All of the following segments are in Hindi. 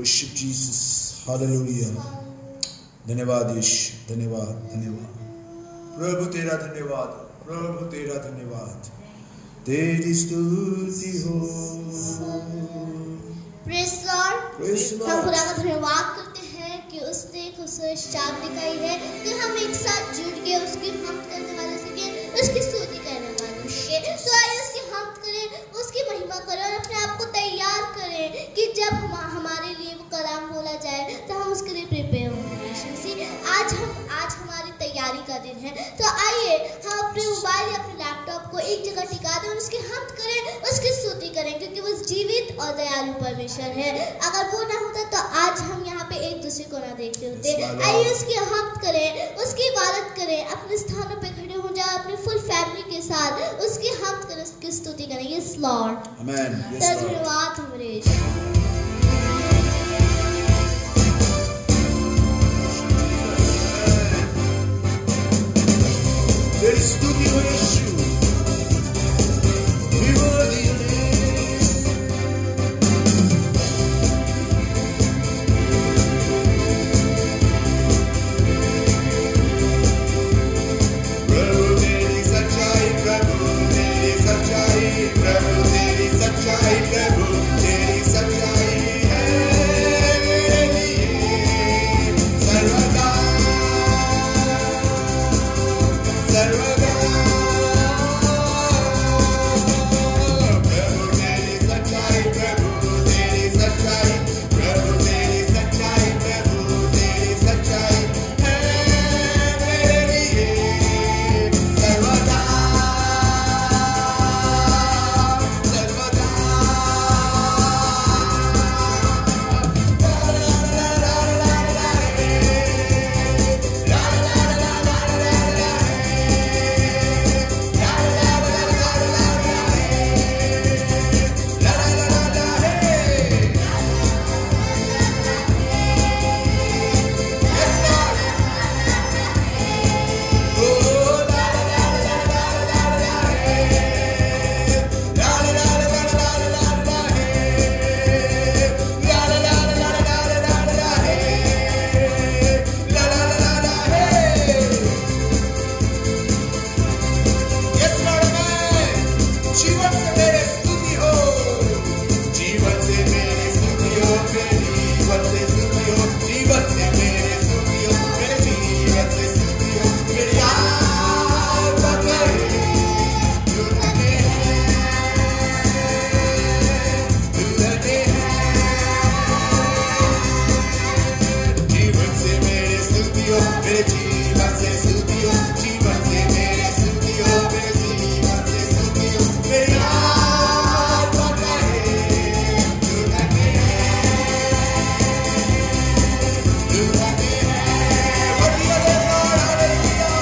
worship Jesus. Hallelujah. धन्यवाद यीशु, धन्यवाद धन्यवाद प्रभु तेरा धन्यवाद, प्रभु तेरा धन्यवाद, तेरी स्तुति हो। Praise Lord. Praise हम Lord. खुदा का धन्यवाद करते हैं कि उसने खुशी चाप दिखाई है कि हम एक साथ जुड़ के उसकी हमद करने वाले सके, उसकी स्तुति करने वाले सके। तो आइए उसकी हमद करें, उसकी महिमा करें और अपने आप को तैयार करें कि जब हमारे लिए वो कलाम बोला जाए तो हम उसके लिए प्रिपेयर होंगे। आज हमारी तैयारी का दिन है। तो आइए हम अपने मोबाइल या अपने लैपटॉप को एक जगह टिका दें और उसकी हमद करें, उसकी स्तुति करें, क्योंकि वो जीवित और दयालु परमेश्वर है। अगर वो ना होता तो आज हम यहाँ पे एक दूसरे को ना देखते होते। आइए उसकी हमद करें, उसकी इबादत करें, अपने स्थानों पे खड़े हो जाए, अपनी फुल फैमिली के साथ उसकी हमद करें, उसकी स्तुति करें। Yes Lord, Amen. Yes, Lord. धन्यवाद हमारे यीशु। तेरी स्तुति हो यीशु, we worthy your name. प्रभु तेरी सच्चाई, प्रभु तेरी सच्चाई, प्रभु तेरी सच्चाई, प्रभु तेरी सच्चाई है मेरे लिए सर्वदा सर्वदा। प्रभु तेरी सच्चाई, प्रभु तेरी सच्चाई, प्रभु तेरी सच्चाई, प्रभु तेरी सच्चाई है मेरे लिए सर्वदा सर्वदा। जीवन से मेरे स्तुति हो, जीवन से मेरी स्तुति हो, मेरे जीवन से स्तुति हो, जीवन से मेरे स्तुति हो, मेरे जीवन से स्तुति हो, मेरी आत्मा करे तू धन्य है, तू धन्य है। जीवन से मेरे स्तुति हो, मेरे जीवन से स्तुति हो, जीवन से मेरे स्तुति हो, मेरे जीवन से स्तुति हो, मेरी आत्मा करे तू धन्य है, तू धन्य है। Worthy of the Lord, hallelujah.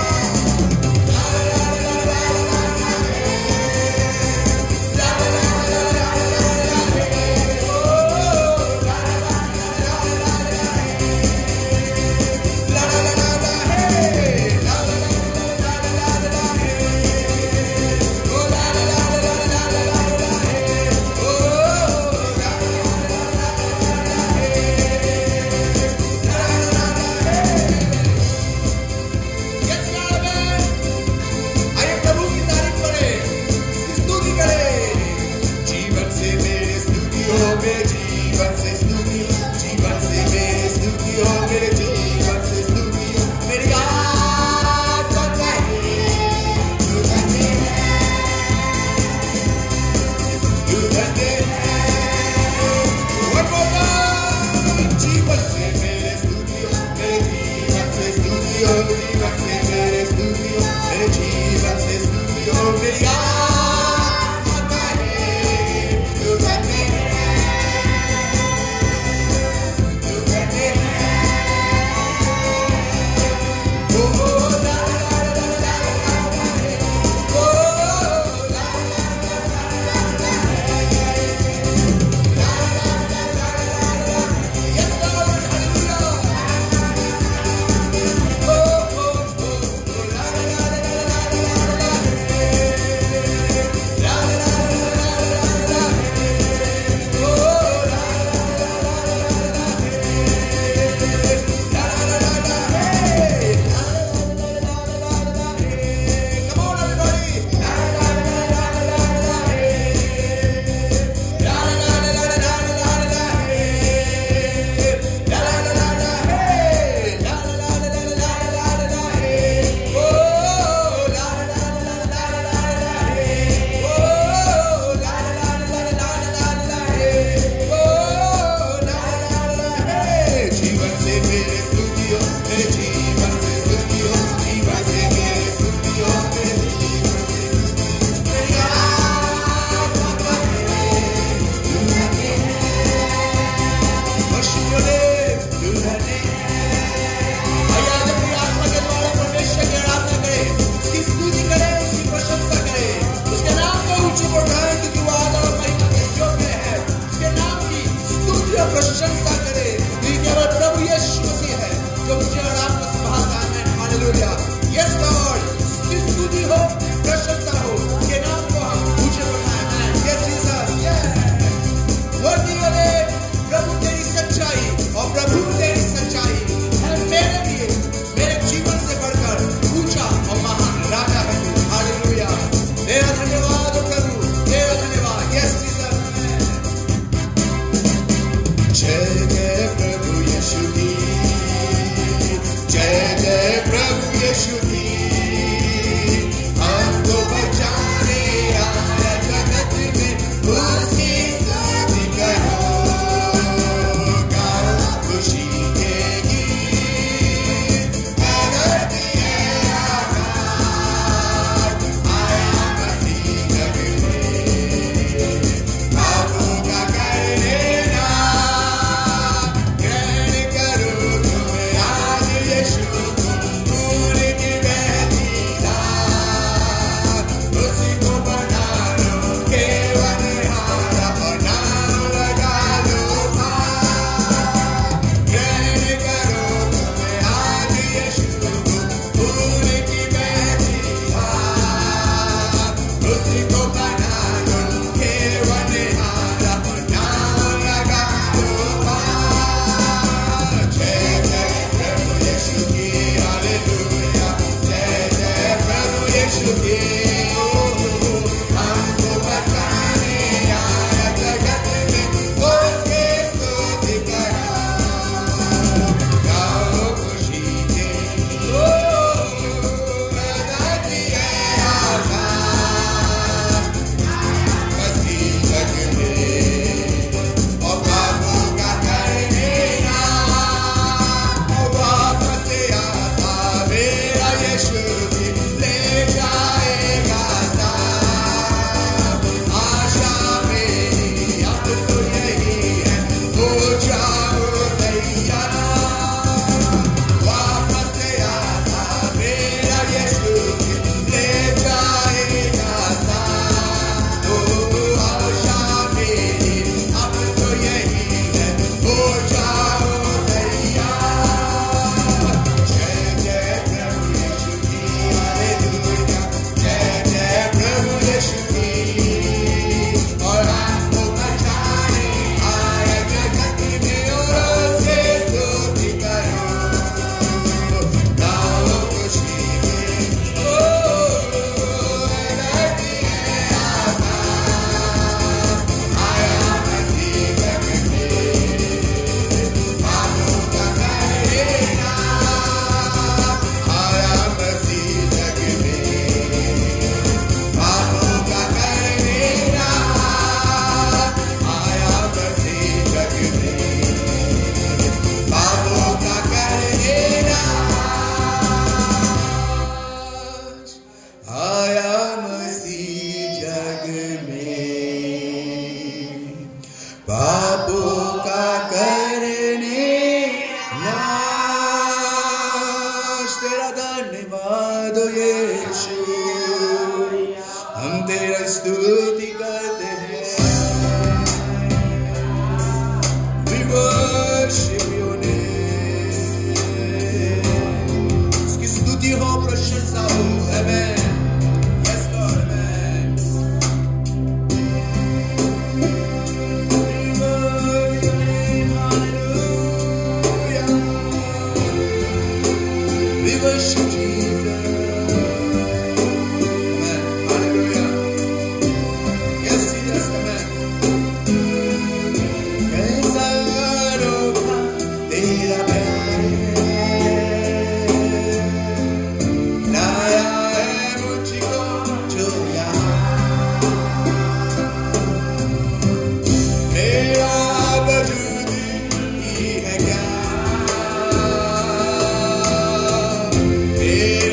यीशु भी ले जाएगा साथ। आशा मेरी अब तो यही है, हो जाओ तैयार। वापस आता मेरा यीशु भी ले जाएगा साथ। ओ आशा मेरी अब तो यही है, हो जाओ तैयार। जय जय प्रभु यीशु की, हालेलुया। जय जय प्रभु यीशु की। और आपको बचाने आए जगत में, और उसे स्तुति करो। गाओ खुशी में, ओ धरती में आकाश। आया मसीह जग में, पापों का करना। आया मसीह जग में, पापों का करना। आया मसीह जग में, पापों का करना। आया मसीह जग में, पापों का करने नाश। तेरा धन्यवाद हो यीशु, हम तेरा स्तुति करते हैं। We worship your name. उसकी स्तुति हो, प्रशंसा हो। Amen. Yes, Lord. Amen. We worship your name. Hallelujah. We worship Jesus. Amen. Hallelujah. Yes, Jesus. Amen. कैसा अनोखा तेरा प्यार है, लाया है मुझको जो यहाँ। मेरा वजूद ही है क्या, तेरे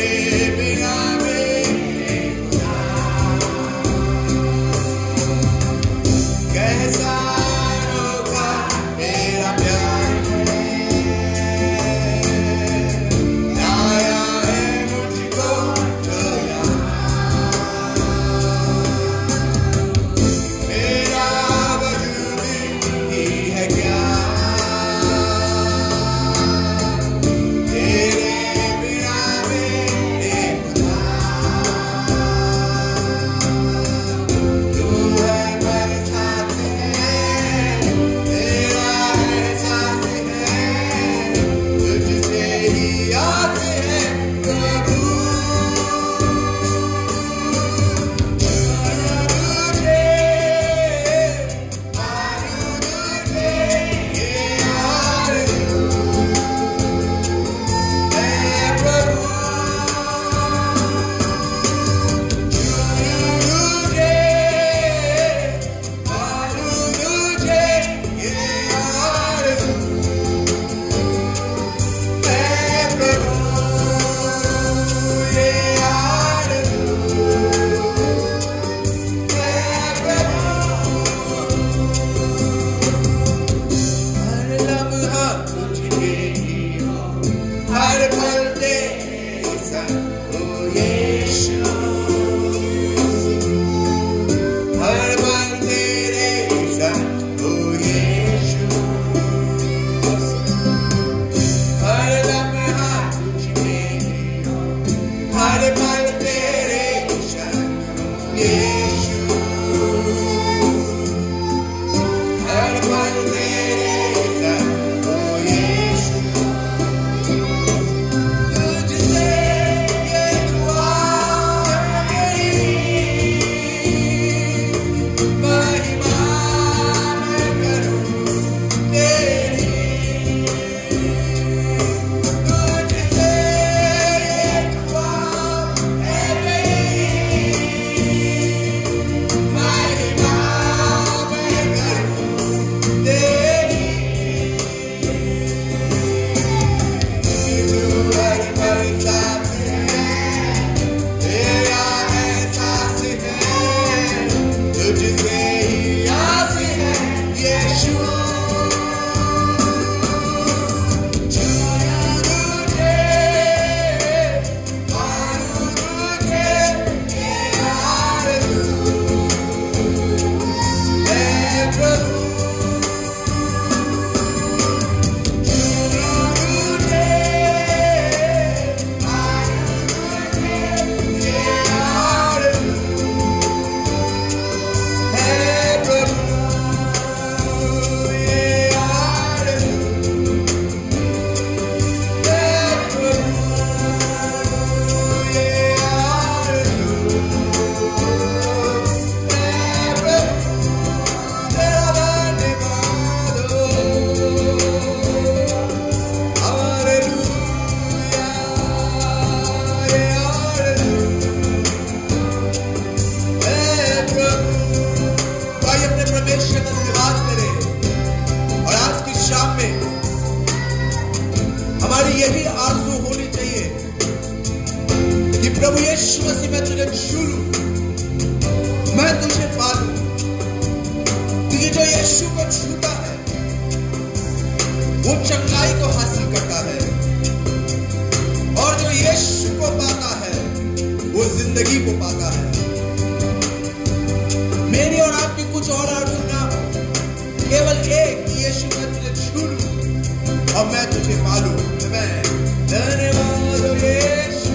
यीशु मसीह मैं तुझे छू लूं, मैं तुझे पालूं, क्योंकि जो यीशु को छूता है वो चंगाई को हासिल करता है, और जो यीशु को पाता है वो जिंदगी को पाता है। मेरी और आपकी कुछ और आराधना केवल एक, यीशु मैं तुझे छू लूं और मैं तुझे पालूं। मैं धन्यवाद हो यीशु,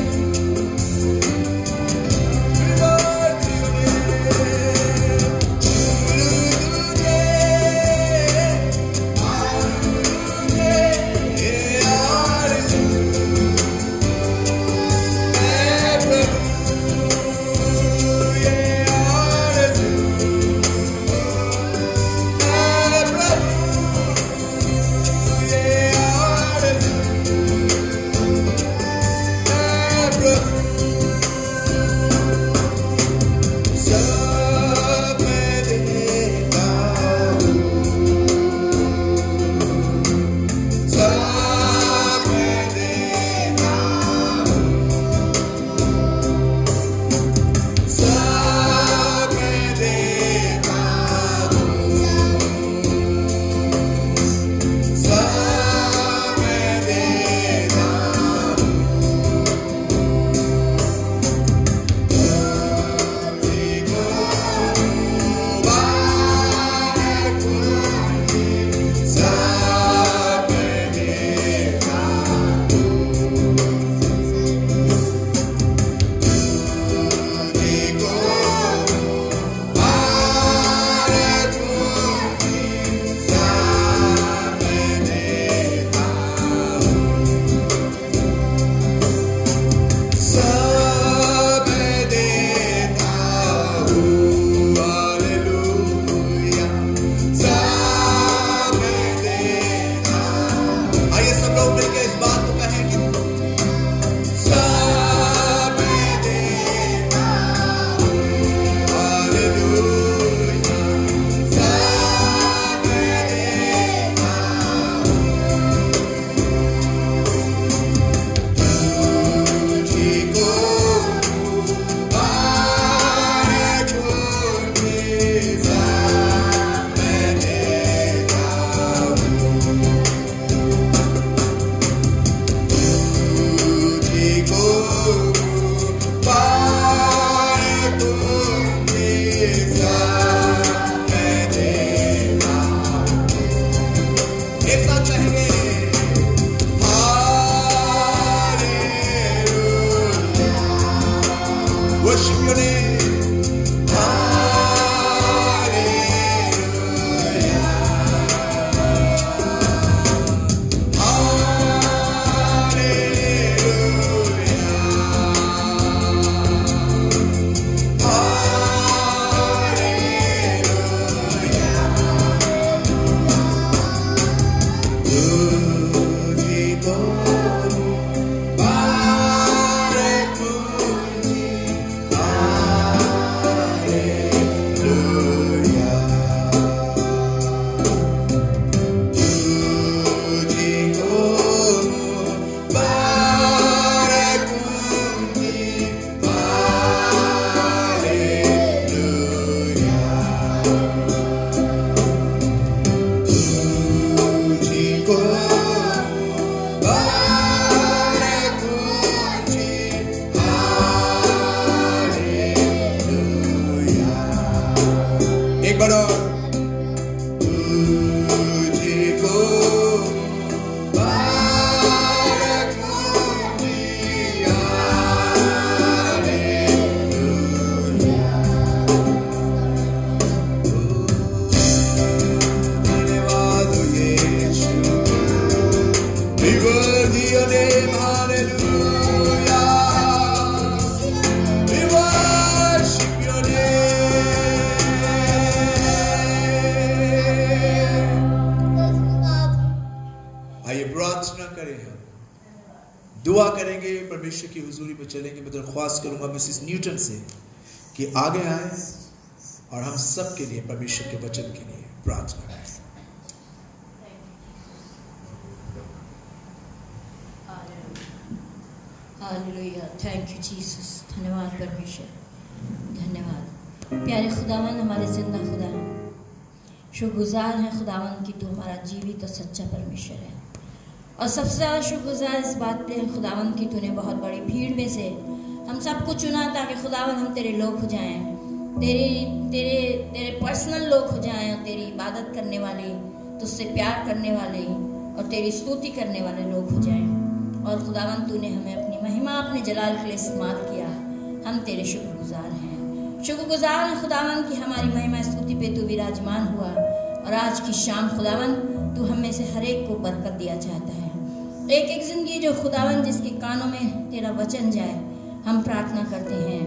दुआ करेंगे, परमेश्वर की हुजूरी में चलेंगे। मैं दरख्वास्त करूंगा मिसेस न्यूटन से कि आगे आए और हम सब के लिए परमेश्वर के वचन के लिए प्रार्थना करें। Hallelujah, thank you Jesus. धन्यवाद परमेश्वर, धन्यवाद प्यारे खुदावन, हमारे जिंदा खुदा शुक्रगुजार हैं खुदावन कि तू हमारा जीवित और सच्चा परमेश्वर है। और सबसे ज़्यादा शुक्रगुजार इस बात पे है खुदावन कि तूने बहुत बड़ी भीड़ में से हम सबको चुना ताकि खुदावन हम तेरे लोग हो जाएं, तेरे तेरे तेरे पर्सनल लोग हो जाएं और तेरी इबादत करने वाले, तुझसे प्यार करने वाले और तेरी स्तुति करने वाले लोग हो जाएं। और खुदावन तूने हमें अपनी महिमा, अपने जलाल के लिए इस्तेमाल किया, हम तेरे शुक्रगुजार हैं। शुक्रगुजार हैं खुदावन कि हमारी महिमा स्तुति पे तू विराजमान हुआ। और आज की शाम खुदावन तू हमें से हर एक को बरकत दिया चाहता है। एक एक जिंदगी जो खुदावन जिसके कानों में तेरा वचन जाए, हम प्रार्थना करते हैं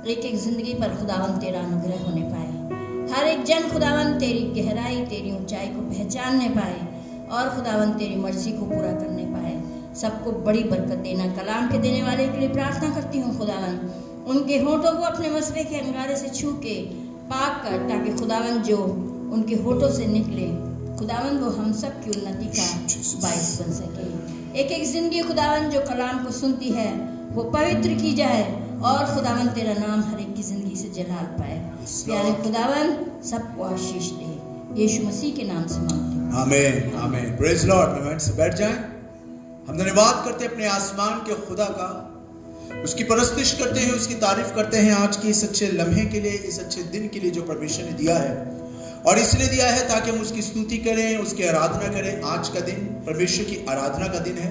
एक एक जिंदगी पर खुदावन तेरा अनुग्रह होने पाए। हर एक जन खुदावन तेरी गहराई, तेरी ऊंचाई को पहचानने पाए और खुदावन तेरी मर्जी को पूरा करने पाए। सबको बड़ी बरकत देना। कलाम के देने वाले के लिए प्रार्थना करती हूँ खुदावन, उनके होठों को अपने मसबे के अंगारे से छू के पाक कर, ताकि खुदावन जो उनके होठों से निकले खुदावन वो हम सब की उन्नति का बाइस बन सके। एक एक जिंदगी खुदावन जो कलाम को सुनती है वो पवित्र की जाए और खुदावन तेरा नाम हर एक की जिंदगी से जलाल पाए। प्यारे खुदावन सबको आशीष दे, यीशु मसीह के नाम से मांगते हैं, आमीन आमीन। Praise Lord. मिनट से बैठ जाएं। हम धन्यवाद करते हैं अपने आसमान के खुदा का, उसकी परस्तिश करते हैं, उसकी तारीफ करते हैं आज के इस अच्छे लम्हे के लिए, इस अच्छे दिन के लिए जो परमेश्वर ने दिया है। और इसलिए दिया है ताकि हम उसकी स्तुति करें, उसकी आराधना करें। आज का दिन परमेश्वर की आराधना का दिन है,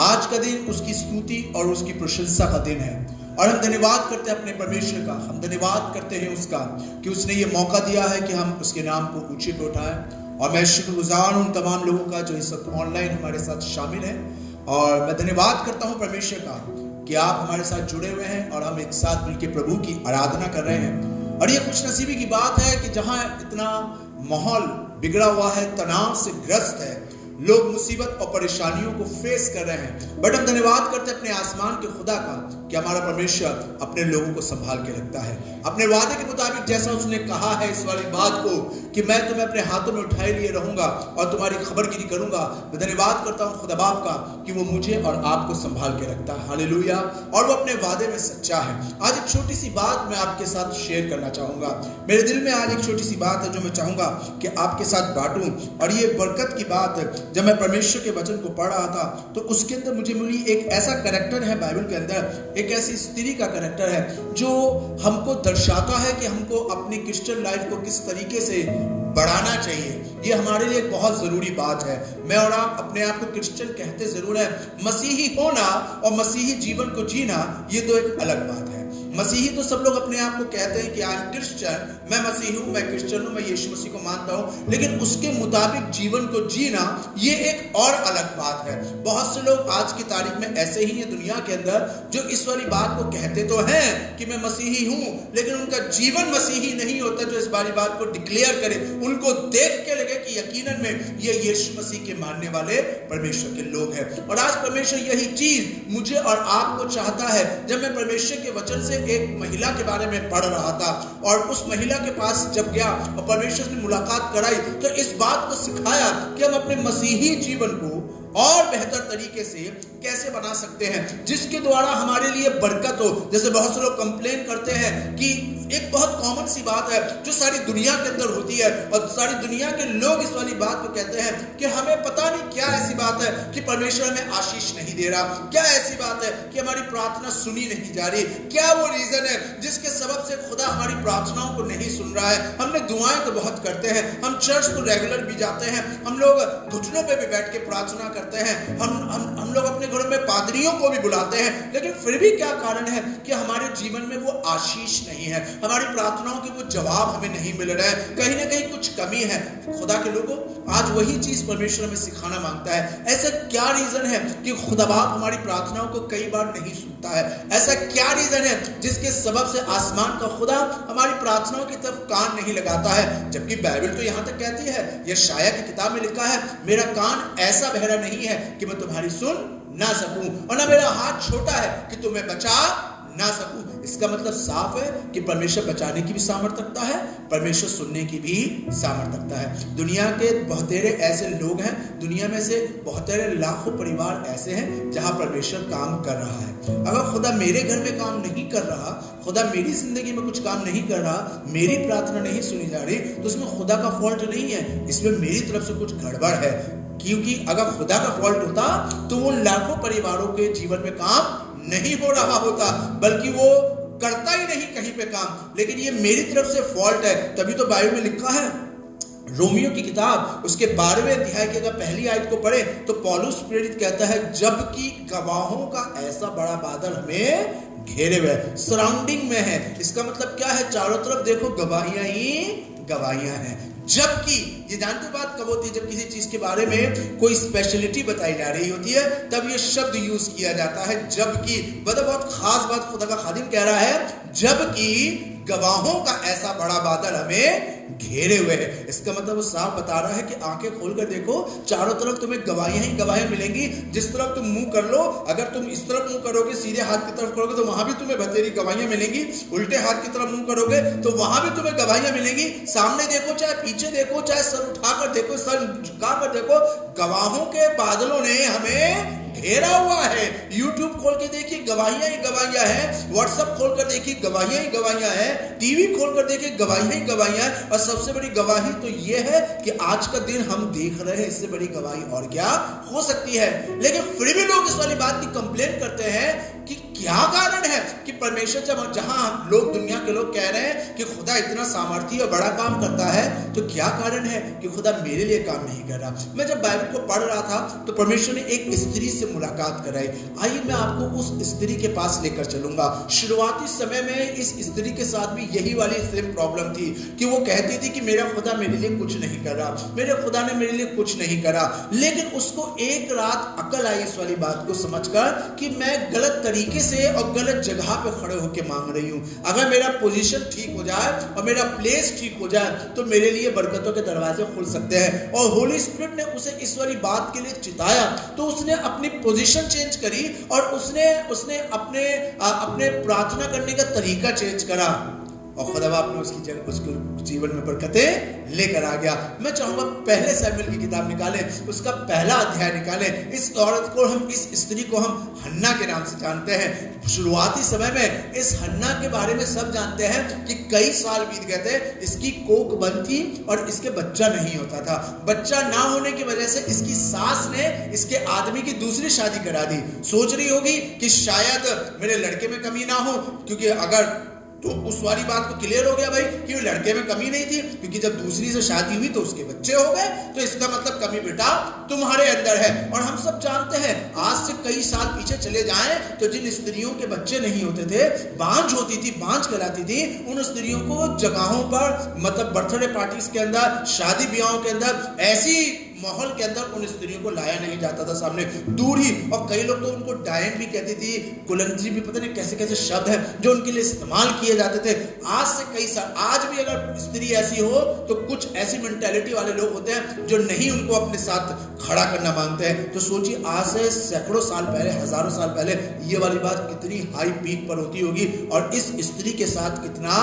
आज का दिन उसकी स्तुति और उसकी प्रशंसा का दिन है। और हम धन्यवाद करते हैं अपने परमेश्वर का, हम धन्यवाद करते हैं उसका कि उसने ये मौका दिया है कि हम उसके नाम को ऊंचे पे उठाएं। और मैं शुक्रगुजार हूं उन तमाम लोगों का जो इस वक्त ऑनलाइन हमारे साथ शामिल हैं। और मैं धन्यवाद करता हूं परमेश्वर का कि आप हमारे साथ जुड़े हुए हैं और हम एक साथ मिलकर प्रभु की आराधना कर रहे हैं। और ये खुशनसीबी की बात है कि जहां इतना माहौल बिगड़ा हुआ है, तनाव से ग्रस्त है, लोग मुसीबत और परेशानियों को फेस कर रहे हैं, बट हम धन्यवाद करते हैं अपने आसमान के खुदा का कि हमारा परमेश्वर अपने लोगों को संभाल के रखता है। अपने वादे के मुताबिक जैसा उसने कहा है इस वाली बात को कि मैं तुम्हें अपने हाथों में उठाए लिए रहूंगा और तुम्हारी खबरगिरी करूंगा। मैं धन्यवाद करता हूं खुदा बाप का कि वो मुझे और आपको संभाल के रखता है। हालेलुया। और वो अपने वादे में सच्चा है। आज एक छोटी सी बात मैं आपके साथ शेयर करना चाहूंगा। मेरे दिल में आज एक छोटी सी बात है जो मैं चाहूंगा कि आपके साथ बांटूं। और ये बरकत की बात है। जब मैं परमेश्वर के वचन को पढ़ रहा था तो उसके अंदर मुझे मिली एक ऐसा कैरेक्टर है बाइबल के अंदर, एक ऐसी स्त्री का कैरेक्टर है जो हमको दर्शाता है कि हमको अपनी क्रिश्चियन लाइफ को किस तरीके से बढ़ाना चाहिए। ये हमारे लिए एक बहुत जरूरी बात है। मैं और आप अपने आप को क्रिश्चियन कहते जरूर है, मसीही होना और मसीही जीवन को जीना ये तो एक अलग बात है। मसीही तो सब लोग अपने आप को कहते हैं कि आई एम क्रिश्चियन, मैं मसीही हूं, मैं क्रिश्चियन हूं, मैं यीशु मसीह को मानता हूं, लेकिन उसके मुताबिक जीवन को जीना ये एक और अलग बात है। बहुत से लोग आज की तारीख में ऐसे ही हैं दुनिया के अंदर जो इस वाली बात को कहते तो हैं कि मैं मसीही हूं, लेकिन उनका जीवन मसीही नहीं होता जो इस वाली बात को डिक्लेयर करे। उनको देख के लगे कि यकीनन में ये यीशु मसीह के मानने वाले परमेश्वर के लोग हैं। और आज परमेश्वर यही चीज मुझे और आपको चाहता है। जब मैं परमेश्वर के वचन से एक महिला के बारे में पढ़ रहा था और उस महिला के पास जब गया और परमेश्वर से मुलाकात कराई तो इस बात को सिखाया कि हम अपने मसीही जीवन को और बेहतर तरीके से कैसे बना सकते हैं जिसके द्वारा हमारे लिए बरकत हो। जैसे बहुत से लोग कंप्लेन करते हैं कि एक बहुत कॉमन सी बात है जो सारी दुनिया के अंदर होती है और सारी दुनिया के लोग इस वाली बात को कहते हैं कि हमें पता नहीं क्या ऐसी बात है कि परमेश्वर हमें आशीष नहीं दे रहा, क्या ऐसी बात है कि हमारी प्रार्थना सुनी नहीं जा रही, क्या वो रीजन है जिसके सबब से खुदा हमारी प्रार्थनाओं को नहीं सुन रहा है। हमने दुआएं तो बहुत करते हैं, हम चर्च तो रेगुलर भी जाते हैं, हम लोग घुटनों पे भी बैठ के प्रार्थना करते हैं, हम लोग अपने घरों में पादरियों को भी बुलाते हैं, लेकिन फिर भी क्या कारण है कि हमारे जीवन में वो आशीष नहीं है, हमारी प्रार्थनाओं के वो जवाब हमें नहीं मिल रहा है, कहीं ना कहीं कुछ कमी है। खुदा के लोगों, आज वही चीज परमेश्वर हमें सिखाना मांगता है। ऐसा क्या रीजन है कि खुदा बाप हमारी प्रार्थनाओं को कई बार नहीं सुनता है? ऐसा क्या रीजन है जिसके सबब से आसमान का खुदा हमारी प्रार्थनाओं की तरफ कान नहीं लगाता है? जबकि बाइबल तो यहां तक कहती है, यशाया की किताब में लिखा है, मेरा कान ऐसा बहरा नहीं है कि मैं तुम्हारी सुन ना सकूं और ना मेरा हाथ छोटा है कि तुम्हें बचा ना सकूं। इसका मतलब साफ है कि परमेश्वर बचाने की भी सामर्थ्य रखता है, परमेश्वर सुनने की भी सामर्थ्य रखता है। दुनिया के बहुतेरे ऐसे लोग हैं, दुनिया में से बहुतेरे लाखों परिवार ऐसे हैं जहां परमेश्वर काम कर रहा है। अगर खुदा मेरे घर में काम नहीं कर रहा, खुदा मेरी जिंदगी में कुछ काम नहीं कर रहा, मेरी प्रार्थना नहीं सुनी जा रही, तो इसमें खुदा का फॉल्ट नहीं है, इसमें मेरी तरफ से कुछ गड़बड़ है। क्योंकि अगर खुदा का फॉल्ट होता तो वो लाखों परिवारों के जीवन में काम नहीं हो रहा होता, बल्कि वो करता ही नहीं कहीं पे काम। लेकिन ये मेरी तरफ से फॉल्ट है। तभी तो बाइबल में लिखा है, रोमियो की किताब उसके 12वें अध्याय की अगर पहली आयत को पढ़े तो पौलुस प्रेरित कहता है, जबकि गवाहों का ऐसा बड़ा बादल हमें घेरे हुए सराउंडिंग में है। इसका मतलब क्या है? चारों तरफ देखो गवाहियां ही गवाहियां हैं। जबकि ये जानते बात कब होती है? जब किसी चीज के बारे में कोई स्पेशलिटी बताई जा रही होती है तब ये शब्द यूज किया जाता है, जबकि। मतलब बहुत खास बात खुदा का खादिम कह रहा है, जबकि गवाहों का ऐसा बड़ा बादल हमें घेरे हुए है। इसका मतलब वो साफ बता रहा है कि आंखें खोलकर देखो, चारों तरफ तुम्हें गवाहियां ही गवाहियां मिलेंगी। जिस तरफ तुम मुंह कर लो, अगर तुम इस तरफ मुंह करोगे, सीधे हाथ की तरफ करोगे, तो वहां भी तुम्हें बतेरी गवाहियां मिलेंगी। उल्टे हाथ की तरफ मुंह करोगे तो वहां भी तुम्हें गवाहियां मिलेंगी। सामने देखो, चाहे पीछे देखो, चाहे सर उठाकर देखो, सर झुकाकर देखो, गवाहों के बादलों ने हमें घेरा हुआ है। YouTube खोल के देखिए, गवाहियां ही गवाहियां हैं। WhatsApp खोल कर देखिए, गवाहियां ही गवाहियां हैं। टीवी खोल कर देखिए, गवाहियां ही गवाहियां हैं। और सबसे बड़ी गवाही तो यह है कि आज का दिन हम देख रहे हैं, इससे बड़ी गवाही और क्या हो सकती है? लेकिन फिर भी लोग इस वाली बात की कंप्लेन करते हैं कि क्या कारण है कि परमेश्वर जहां लोग, दुनिया के लोग कह रहे हैं कि खुदा इतना सामर्थी और बड़ा काम करता है, तो क्या कारण है कि खुदा मेरे लिए काम नहीं कर रहा? मैं जब बाइबल को पढ़ रहा था तो परमेश्वर ने एक स्त्री से मुलाकात कराई। आइए मैं आपको उस स्त्री के पास लेकर चलूंगा। शुरुआती समय में इस स्त्री के साथ भी यही वाली सेम प्रॉब्लम थी कि वो कहती थी कि मेरा खुदा मेरे लिए कुछ नहीं कर रहा, मेरे खुदा ने मेरे लिए कुछ नहीं करा। लेकिन उसको एक रात अकल आई इस वाली बात को समझकर कि मैं गलत तरीके से और गलत जगह पे खड़े होकर मांग रही हूं। अगर मेरा पोजीशन ठीक हो जाए और मेरा प्लेस ठीक हो जाए तो मेरे लिए बरकतों के दरवाजे खुल सकते हैं। और होली स्पिरिट ने उसे इस वाली बात के लिए चिताया, तो उसने अपनी पोजीशन चेंज करी और उसने अपने प्रार्थना करने का तरीका चेंज करा और खुदा ने उसके जीवन में बरकतें लेकर आ गया। मैं चाहूंगा पहले सैमुएल की किताब निकालें, उसका पहला अध्याय निकालें। इस औरत को हम, इस स्त्री को हम हन्ना के नाम से जानते हैं। शुरुआती समय में इस हन्ना के बारे में सब जानते हैं कि कई साल बीत गए थे, इसकी कोख बंद थी और इसके बच्चा नहीं होता था। बच्चा ना होने की वजह से इसकी सास ने इसके आदमी की दूसरी शादी करा दी। सोच रही होगी कि शायद मेरे लड़के में कमी ना हो, क्योंकि अगर तो उस वाली बात को क्लियर हो गया भाई कि लड़के में कमी नहीं थी, क्योंकि जब दूसरी से शादी हुई तो उसके बच्चे हो गए, तो इसका मतलब कमी बेटा तुम्हारे अंदर है। और हम सब जानते हैं, आज से कई साल पीछे चले जाएं तो जिन स्त्रियों के बच्चे नहीं होते थे, बांझ होती थी, बांझ कहलाती थी, उन स्त्रियों को जगहों पर, मतलब बर्थडे पार्टीज के अंदर, शादी ब्याहों के अंदर, ऐसी माहौल के अंदर उन स्त्रियों को लाया नहीं जाता था सामने, दूर ही। और कई लोग तो उनको डायन भी कहती थी, कुलंत्री भी, पता नहीं कैसे कैसे शब्द हैं जो उनके लिए इस्तेमाल किए जाते थे। आज से कई साल, आज भी अगर स्त्री ऐसी हो तो कुछ ऐसी मेंटालिटी वाले लोग होते हैं जो नहीं उनको अपने साथ खड़ा करना मांगते हैं। तो सोचिए, आज से सैकड़ों साल पहले, हजारों साल पहले ये वाली बात कितनी हाई पीक पर होती होगी और इस स्त्री के साथ कितना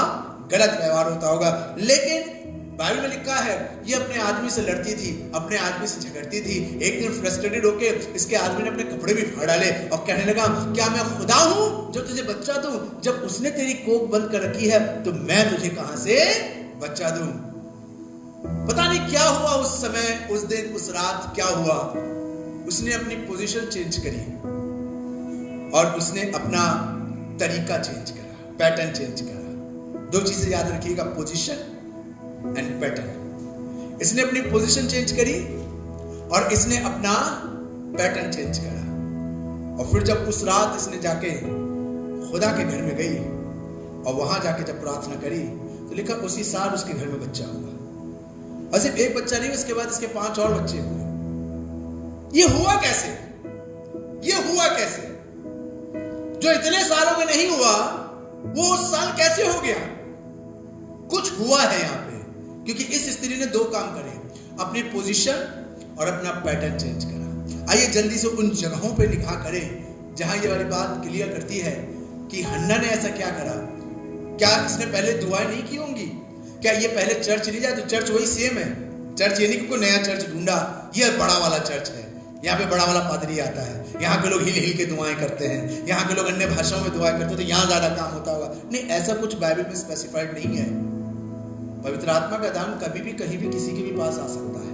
गलत व्यवहार होता होगा। लेकिन बाइबल में लिखा है, ये अपने आदमी से लड़ती थी, अपने आदमी से झगड़ती थी। एक दिन फ्रस्ट्रेटेड होके इसके आदमी ने अपने कपड़े भी फाड़ डाले और कहने लगा, क्या मैं खुदा हूं जो तुझे बच्चा दूं? जब उसने तेरी कोख बंद कर रखी है तो मैं तुझे कहां से बच्चा दूं? पता नहीं क्या हुआ उस समय, उस दिन, उस रात क्या हुआ। उसने अपनी पोजीशन चेंज करी और उसने अपना तरीका चेंज करा, पैटर्न चेंज करा। दो चीजें याद रखिएगा, पोजीशन एंड पैटर्न। इसने अपनी पोजीशन चेंज करी और इसने अपना पैटर्न चेंज करा। और फिर जब उस रात इसने जाके खुदा के घर में गई और वहां जाके जब प्रार्थना करी तो लिखा उसी साल उसके घर में बच्चा हुआ। और सिर्फ एक बच्चा नहीं, उसके बाद इसके 5 और बच्चे हुए। ये हुआ कैसे? ये हुआ कैसे? जो इतने सालों में नहीं हुआ वो उस साल कैसे हो गया? कुछ हुआ है यहां पे, क्योंकि इस स्त्री ने 2 काम करे, अपनी पोजीशन और अपना पैटर्न चेंज करा। आइए जल्दी से उन जगहों पे निगाह करें जहां ये वाली बात क्लियर करती है कि हन्ना ने ऐसा क्या करा। क्या इसने पहले दुआएं नहीं की होंगी? क्या ये पहले चर्च नहीं जाए? तो चर्च वही सेम है। चर्च ये नहीं कि कोई नया चर्च ढूंढा, ये बड़ा वाला चर्च है, यहाँ पे बड़ा वाला पादरी आता है, यहाँ के लोग हिल हिल के दुआएं करते हैं, यहाँ के लोग अन्य भाषाओं में दुआएं करते हैं, तो यहाँ ज्यादा काम होता होगा। नहीं, ऐसा कुछ बाइबल में स्पेसिफाइड नहीं है। पवित्र आत्मा का दान कभी भी कहीं भी किसी के भी पास आ सकता है।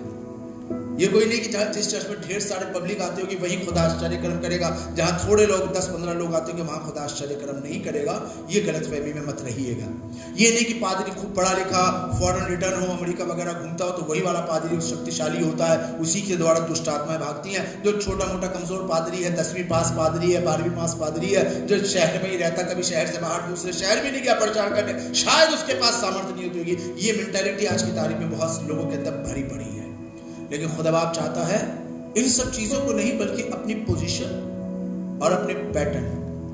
ये कोई नहीं कि जिस चर्च में ढेर सारे पब्लिक आते होगी वहीं खुदा आश्चर्य कर्म करेगा, जहां थोड़े लोग 10-15 लोग आते होंगे वहां खुदा आश्चर्य कर्म नहीं करेगा। ये गलतफहमी में मत रहिएगा। ये नहीं कि पादरी खूब पढ़ा लिखा, फॉरेन रिटर्न हो, अमेरिका वगैरह घूमता हो तो वही वाला पादरी शक्तिशाली होता है, उसी के द्वारा दुष्ट आत्माएं भागती हैं। जो छोटा मोटा कमजोर पादरी है, 10वीं पास पादरी है, 12वीं पास पादरी है, जो शहर में ही रहता, कभी शहर से बाहर दूसरे शहर भी नहीं गया प्रचार करने, शायद उसके पास सामर्थ्य नहीं होती होगी। ये मेंटालिटी आज की तारीख में बहुत लोगों के अंदर भरी पड़ी है। लेकिन खुदा बाप चाहता है इन सब चीजों को नहीं, बल्कि अपनी पोजीशन और अपने पैटर्न,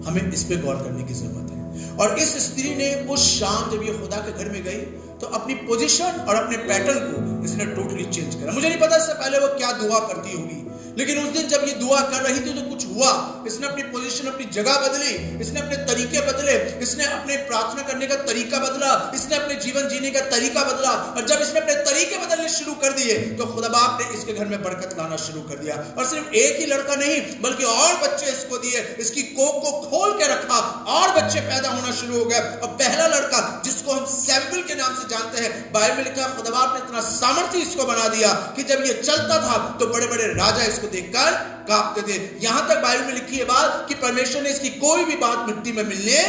हमें इस पे गौर करने की जरूरत है। और इस स्त्री ने उस शाम जब ये खुदा के घर में गई तो अपनी पोजीशन और अपने पैटर्न को इसने टोटली चेंज करा। मुझे नहीं पता इससे पहले वो क्या दुआ करती होगी, लेकिन उस दिन जब ये दुआ कर रही थी तो कुछ हुआ। इसने अपनी पोजीशन, अपनी जगह बदली, इसने अपने तरीके बदले, इसने अपने प्रार्थना करने का तरीका बदला, इसने अपने जीवन जीने का तरीका बदला। और जब इसने अपने तरीके बदलने शुरू कर दिए तो खुदा बाप ने इसके घर में बरकत लाना शुरू कर दिया। और सिर्फ एक ही लड़का नहीं बल्कि और बच्चे इसको दिए, इसकी कोख को खोल के रखा, और बच्चे पैदा होना शुरू हो गए। और पहला लड़का जिसको हम सैमुएल के नाम से जानते हैं, बाइबल में लिखा खुदा बाप ने इतना सामर्थ्य इसको बना दिया कि जब ये चलता था तो बड़े बड़े राजा इसको देखकर कांपते थे। यहां तक बाइबल में लिखी है बात कि परमेश्वर ने इसकी कोई भी बात मिट्टी में मिलने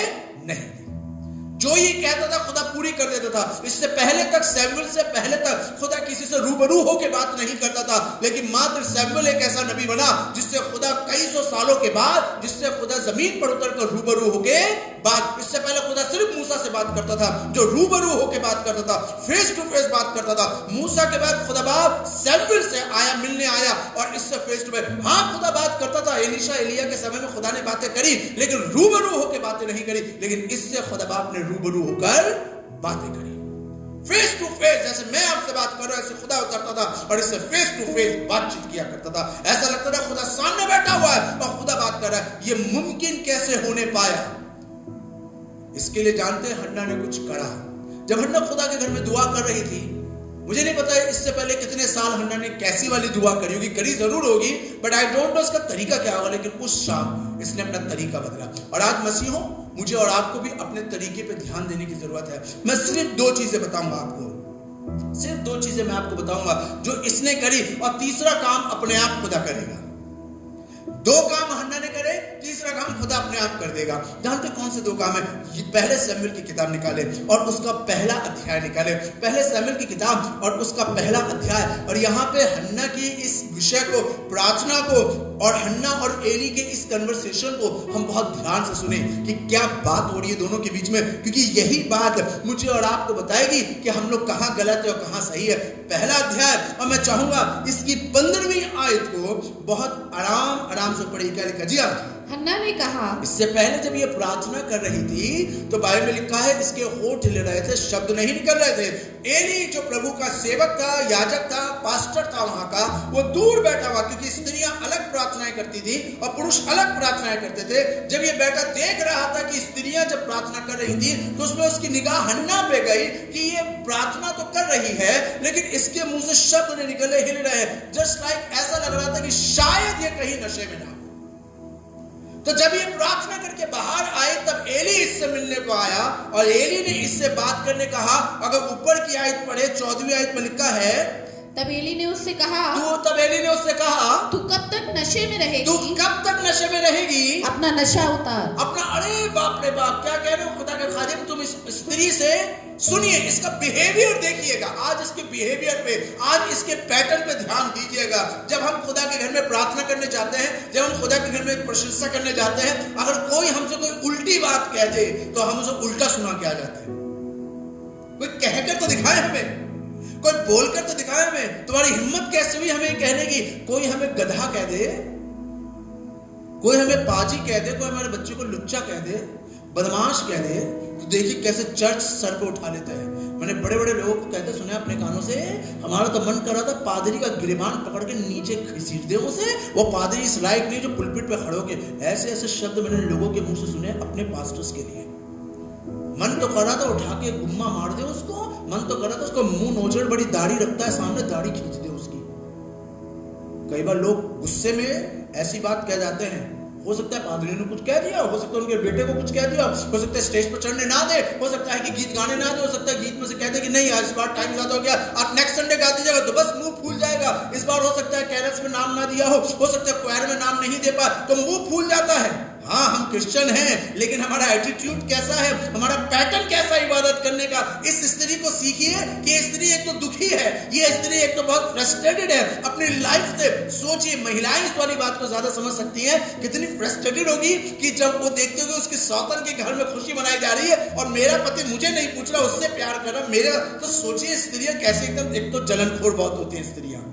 नहीं दी। जो ये कहता था खुदा पूरी कर देता था। इससे पहले तक, सैमुएल से पहले तक खुदा किसी से रूबरू होकर बात नहीं करता था, लेकिन मात्र सैमुएल एक ऐसा नबी बना जिससे खुदा कई सौ सालों के बाद, जिससे खुदा जमीन पर उतरकर रूबरू होकर बात। इससे पहले खुदा सिर्फ मूसा से बात करता था, जो रूबरू होकर बात करता था, फेस टू फेस बात करता था। मूसा के बाद खुदा बाप सैमुएल से आया, मिलने आया, और इससे फेस टू फेस। हाँ, खुदा बात करता था, एलीशा एलिया के समय में खुदा ने बातें करी, लेकिन रूबरू होकर बातें नहीं करी। लेकिन इससे खुदा बाप ने रूबरू होकर बातें करी, फेस टू फेस। जैसे मैं आपसे बात कर रहा हूं, ऐसे खुदा उतरता था और इससे फेस टू फेस बातचीत किया करता था। ऐसा लगता था खुदा सामने बैठा हुआ है और खुदा बात कर रहा है। ये मुमकिन कैसे होने पाया? इसके लिए जानते हैं हन्ना ने कुछ करा। जब हन्ना खुदा के घर में दुआ कर रही थी, मुझे नहीं पता इससे पहले कितने साल हन्ना ने कैसी वाली दुआ करी होगी, करी जरूर होगी, बट आई डोंट नो इसका तरीका क्या होगा। लेकिन उस शाम इसने अपना तरीका बदला। और आज मसीहों, मुझे और आपको भी अपने तरीके पे ध्यान देने की जरूरत है। मैं सिर्फ 2 चीजें बताऊंगा आपको, सिर्फ 2 चीजें मैं आपको बताऊंगा जो इसने करी, और तीसरा काम अपने आप खुदा करेगा। 2 काम हन्ना ने करे, तीसरा काम खुदा अपने आप कर देगा। जानते कौन से 2 काम है? पहले सैमुएल की किताब निकाले और उसका पहला अध्याय निकाले। पहले सैमुएल की किताब और उसका पहला अध्याय। और यहाँ पे हन्ना की इस विषय को, प्रार्थना को, और हन्ना और एली के इस कन्वर्सेशन को हम बहुत ध्यान से सुने कि क्या बात हो रही है दोनों के बीच में, क्योंकि यही बात मुझे और आपको बताएगी कि हम लोग कहाँ गलत है और कहाँ सही है। पहला अध्याय, और मैं चाहूंगा इसकी 15वीं आयत को बहुत आराम से पढ़िएगा। लिखा जी हन्ना ने कहा, इससे पहले जब ये प्रार्थना कर रही थी तो बाइबल में लिखा है इसके होठ हिल रहे थे, शब्द नहीं निकल रहे थे। एली जो प्रभु का सेवक था, याजक था, पास्टर था वहां का, वो दूर बैठा हुआ, क्योंकि स्त्रियां अलग प्रार्थनाएं करती थी और पुरुष अलग प्रार्थनाएं करते थे। जब ये बेटा देख रहा था कि स्त्रियां जब प्रार्थना कर रही थी तो उसमें उसकी निगाह हन्ना पे गई कि ये प्रार्थना तो कर रही है लेकिन इसके मुंह से शब्द नहीं निकले, हिल रहे हैं। जस्ट लाइक ऐसा लग रहा था कि शायद ये कहीं नशे में ना। तो जब ये प्रार्थना करके बाहर आए तब एली इससे मिलने को आया और एली ने इससे बात करने कहा। अगर ऊपर की आयत पढ़े 14वीं आयत में लिखा है, तब एली ने उससे कहा, तू कब तक नशे में रहेगी? तू कब तक नशे में रहेगी? अपना नशा उतार। अपना, अरे बाप रे बाप, क्या कह रहे हो खुदा के खादिम, तुम इस स्त्री से सुनिए, इसका बिहेवियर देखिएगा। आज इसके बिहेवियर पे, आज इसके पैटर्न पे ध्यान दीजिएगा। जब हम खुदा के घर में प्रार्थना करने जाते हैं, जब हम खुदा के घर में प्रशंसा करने जाते हैं, अगर कोई हमसे कोई उल्टी बात कह दे तो हम उसे उल्टा सुना के आ जाते हैं। कोई कहकर तो दिखाए हमें, कोई बोलकर तो दिखाए हमें। तुम्हारी हिम्मत कैसे हुई हमें कहने की? कोई हमें गधा कह दे, कोई हमें पाजी कह दे, कोई हमारे बच्चे को लुच्चा कह दे, बदमाश कह दे, तो देखिए कैसे चर्च सर पे उठा लेते हैं। मैंने बड़े बड़े लोगों को कहते सुना अपने कानों से, हमारा तो मन कर रहा था पादरी का गिरबान पकड़ के नीचे घसीट दे उसे, वो पादरी इस लायक नहीं जो पुलपिट पे खड़े होके। ऐसे ऐसे शब्द मैंने लोगों के मुंह से सुने अपने पास्टर्स के लिए। मन तो कर रहा था उठा के गुम्मा मार दे उसको, मन तो कर रहा था उसको मुंह नोचड़, बड़ी दाढ़ी रखता है सामने, दाढ़ी खींच दे उसकी। कई बार लोग गुस्से में ऐसी बात कह जाते हैं, हो सकता है पादरी ने कुछ कह दिया, हो सकता है उनके बेटे को कुछ कह दिया, हो सकता है स्टेज पर चढ़ने ना दे, हो सकता है कि गीत गाने ना दे, हो सकता है गीत में से कहते कि नहीं इस बार टाइम ज्यादा हो गया, आप नेक्स्ट संडे गा दीजिएगा, तो बस मुंह फूल जाएगा। इस बार हो सकता है कैरल्स में नाम ना दिया हो सकता है क्वायर में नाम नहीं दे पा, तो मुंह फूल जाता है। हाँ हम क्रिश्चियन हैं, लेकिन हमारा एटीट्यूड कैसा है, हमारा पैटर्न कैसा इबादत करने का। इस स्त्री को सीखिए कि ये स्त्री एक तो दुखी है, ये स्त्री एक तो बहुत फ्रस्ट्रेटेड है अपनी लाइफ से। सोचिए महिलाएं इस वाली बात को ज्यादा समझ सकती हैं, कितनी फ्रस्ट्रेटेड होगी कि जब वो देखते होंगे उसके सौतन के घर में खुशी मनाई जा रही है और मेरा पति मुझे नहीं पूछ रहा, उससे प्यार कर रहा मेरा। तो सोचिए स्त्रियां कैसे एकदम, एक तो जलनखोर बहुत होती हैं स्त्रियां,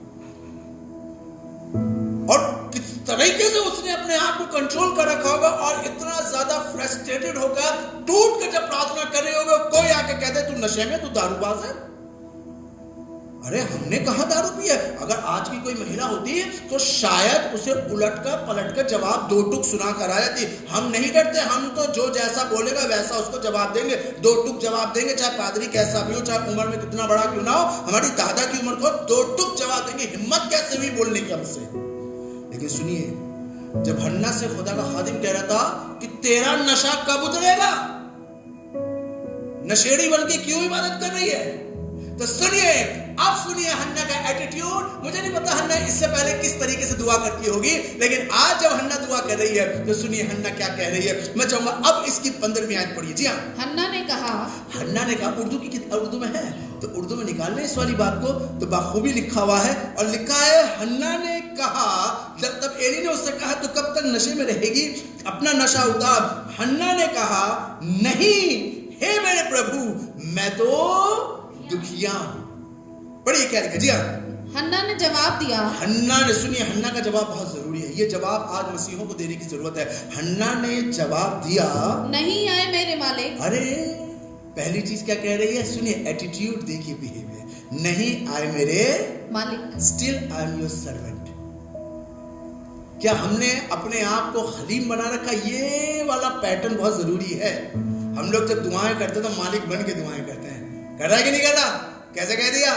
और किस तरीके से उसने अपने आप को कंट्रोल कर रखा होगा और इतना ज्यादा फ्रस्ट्रेटेड होगा, टूट कर जब प्रार्थना कर रहे होगा, कोई आके कहते तू नशे में, तू दारूबाज है। अरे हमने कहा दारू पी है। अगर आज की कोई महिला होती है तो शायद उसे उलटकर पलटकर जवाब दो टुक सुना कर आ जाती। हम नहीं डरते, हम तो जो जैसा बोलेगा वैसा उसको जवाब देंगे, दो टुक जवाब देंगे, चाहे पादरी कैसा भी हो, चाहे उम्र में कितना बड़ा क्यों ना हो। हमारी दादा की उम्र को दो टुक जवाब देंगे, हिम्मत कैसे भी बोलने की हमसे। लेकिन सुनिए, जब हन्ना से खुदा का खादिम कह रहा था कि तेरा नशा कब उतरेगा, नशेड़ी बन के क्यों इबादत कर रही है, तो सुनिए, अब सुनिए हन्ना का एटीट्यूड। मुझे नहीं पता हन्ना इससे पहले किस तरीके से दुआ करती होगी, लेकिन आज जब हन्ना दुआ कर रही है तो सुनिए हन्ना क्या कह रही है। मैं चाहूंगा अब इसकी 15वीं आयत पढ़िए। जी हाँ, हन्ना ने कहा उर्दू में है तो उर्दू में निकाल लें इस वाली बात को, तो बाखूबी लिखा हुआ है। और लिखा है हन्ना ने कहा, तब एली ने उससे कहा तो कब तक नशे में रहेगी, अपना नशा उतार। हन्ना ने कहा नहीं हे मेरे प्रभु, मैं तो दुखिया हूं। पढ़िए क्या लिखा। जी हाँ, हन्ना ने जवाब दिया। हन्ना ने, सुनिए हन्ना का जवाब बहुत जरूरी है, ये जवाब आज मसीहों को देने की जरूरत है। हन्ना ने जवाब दिया, नहीं आए मेरे मालिक। अरे पहली चीज क्या कह रही है, सुनिए एटीट्यूड देखिए, बिहेवियर। नहीं आए मेरे मालिक, still I am your servant. क्या हमने अपने आप को हलीम बना रखा? ये वाला पैटर्न बहुत जरूरी है। हम लोग जब दुआएं करते तो मालिक बन के दुआएं करते हैं। कर रहा है कि नहीं कर रहा? कैसे कह दिया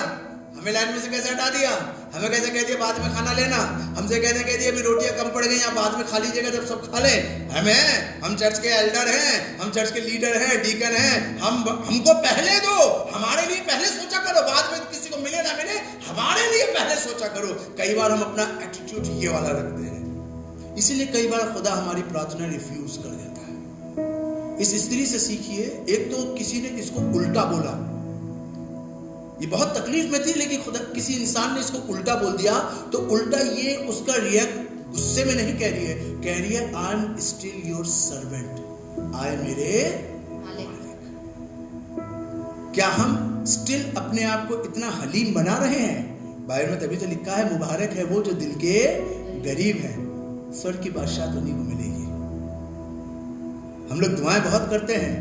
हमें, लाइन में से कैसे हटा दिया हमें, कैसे कह दिया बाद में खाना लेना, हमसे कैसे कह दिया अभी रोटियां कम पड़ गई, बाद में खा लीजिएगा जब सब खा लें। हम चर्च के एल्डर हैं, हम चर्च के लीडर हैं, डीकन हैं, हमको पहले दो, हमारे लिए पहले सोचा करो, बाद में किसी को मिले ना मिले, हमारे लिए पहले सोचा करो। कई बार हम अपना एटीट्यूड ये वाला रखते हैं, इसीलिए कई बार खुदा हमारी प्रार्थना रिफ्यूज कर देता है। इस स्त्री से सीखिए। एक तो किसी ने इसको उल्टा बोला, ये बहुत तकलीफ में थी, लेकिन खुदा किसी इंसान ने इसको उल्टा बोल दिया, तो उल्टा ये उसका रिएक्ट गुस्से में नहीं कह रही है, कह रही है I am still your servant, आए मेरे मालिक। क्या हम स्टिल अपने आप को इतना हलीम बना रहे हैं? बाइबल में तभी तो लिखा है मुबारक है वो जो दिल के गरीब है, स्वर्ग की बादशाह तो नहीं को मिलेगी। हम लोग दुआएं बहुत करते हैं,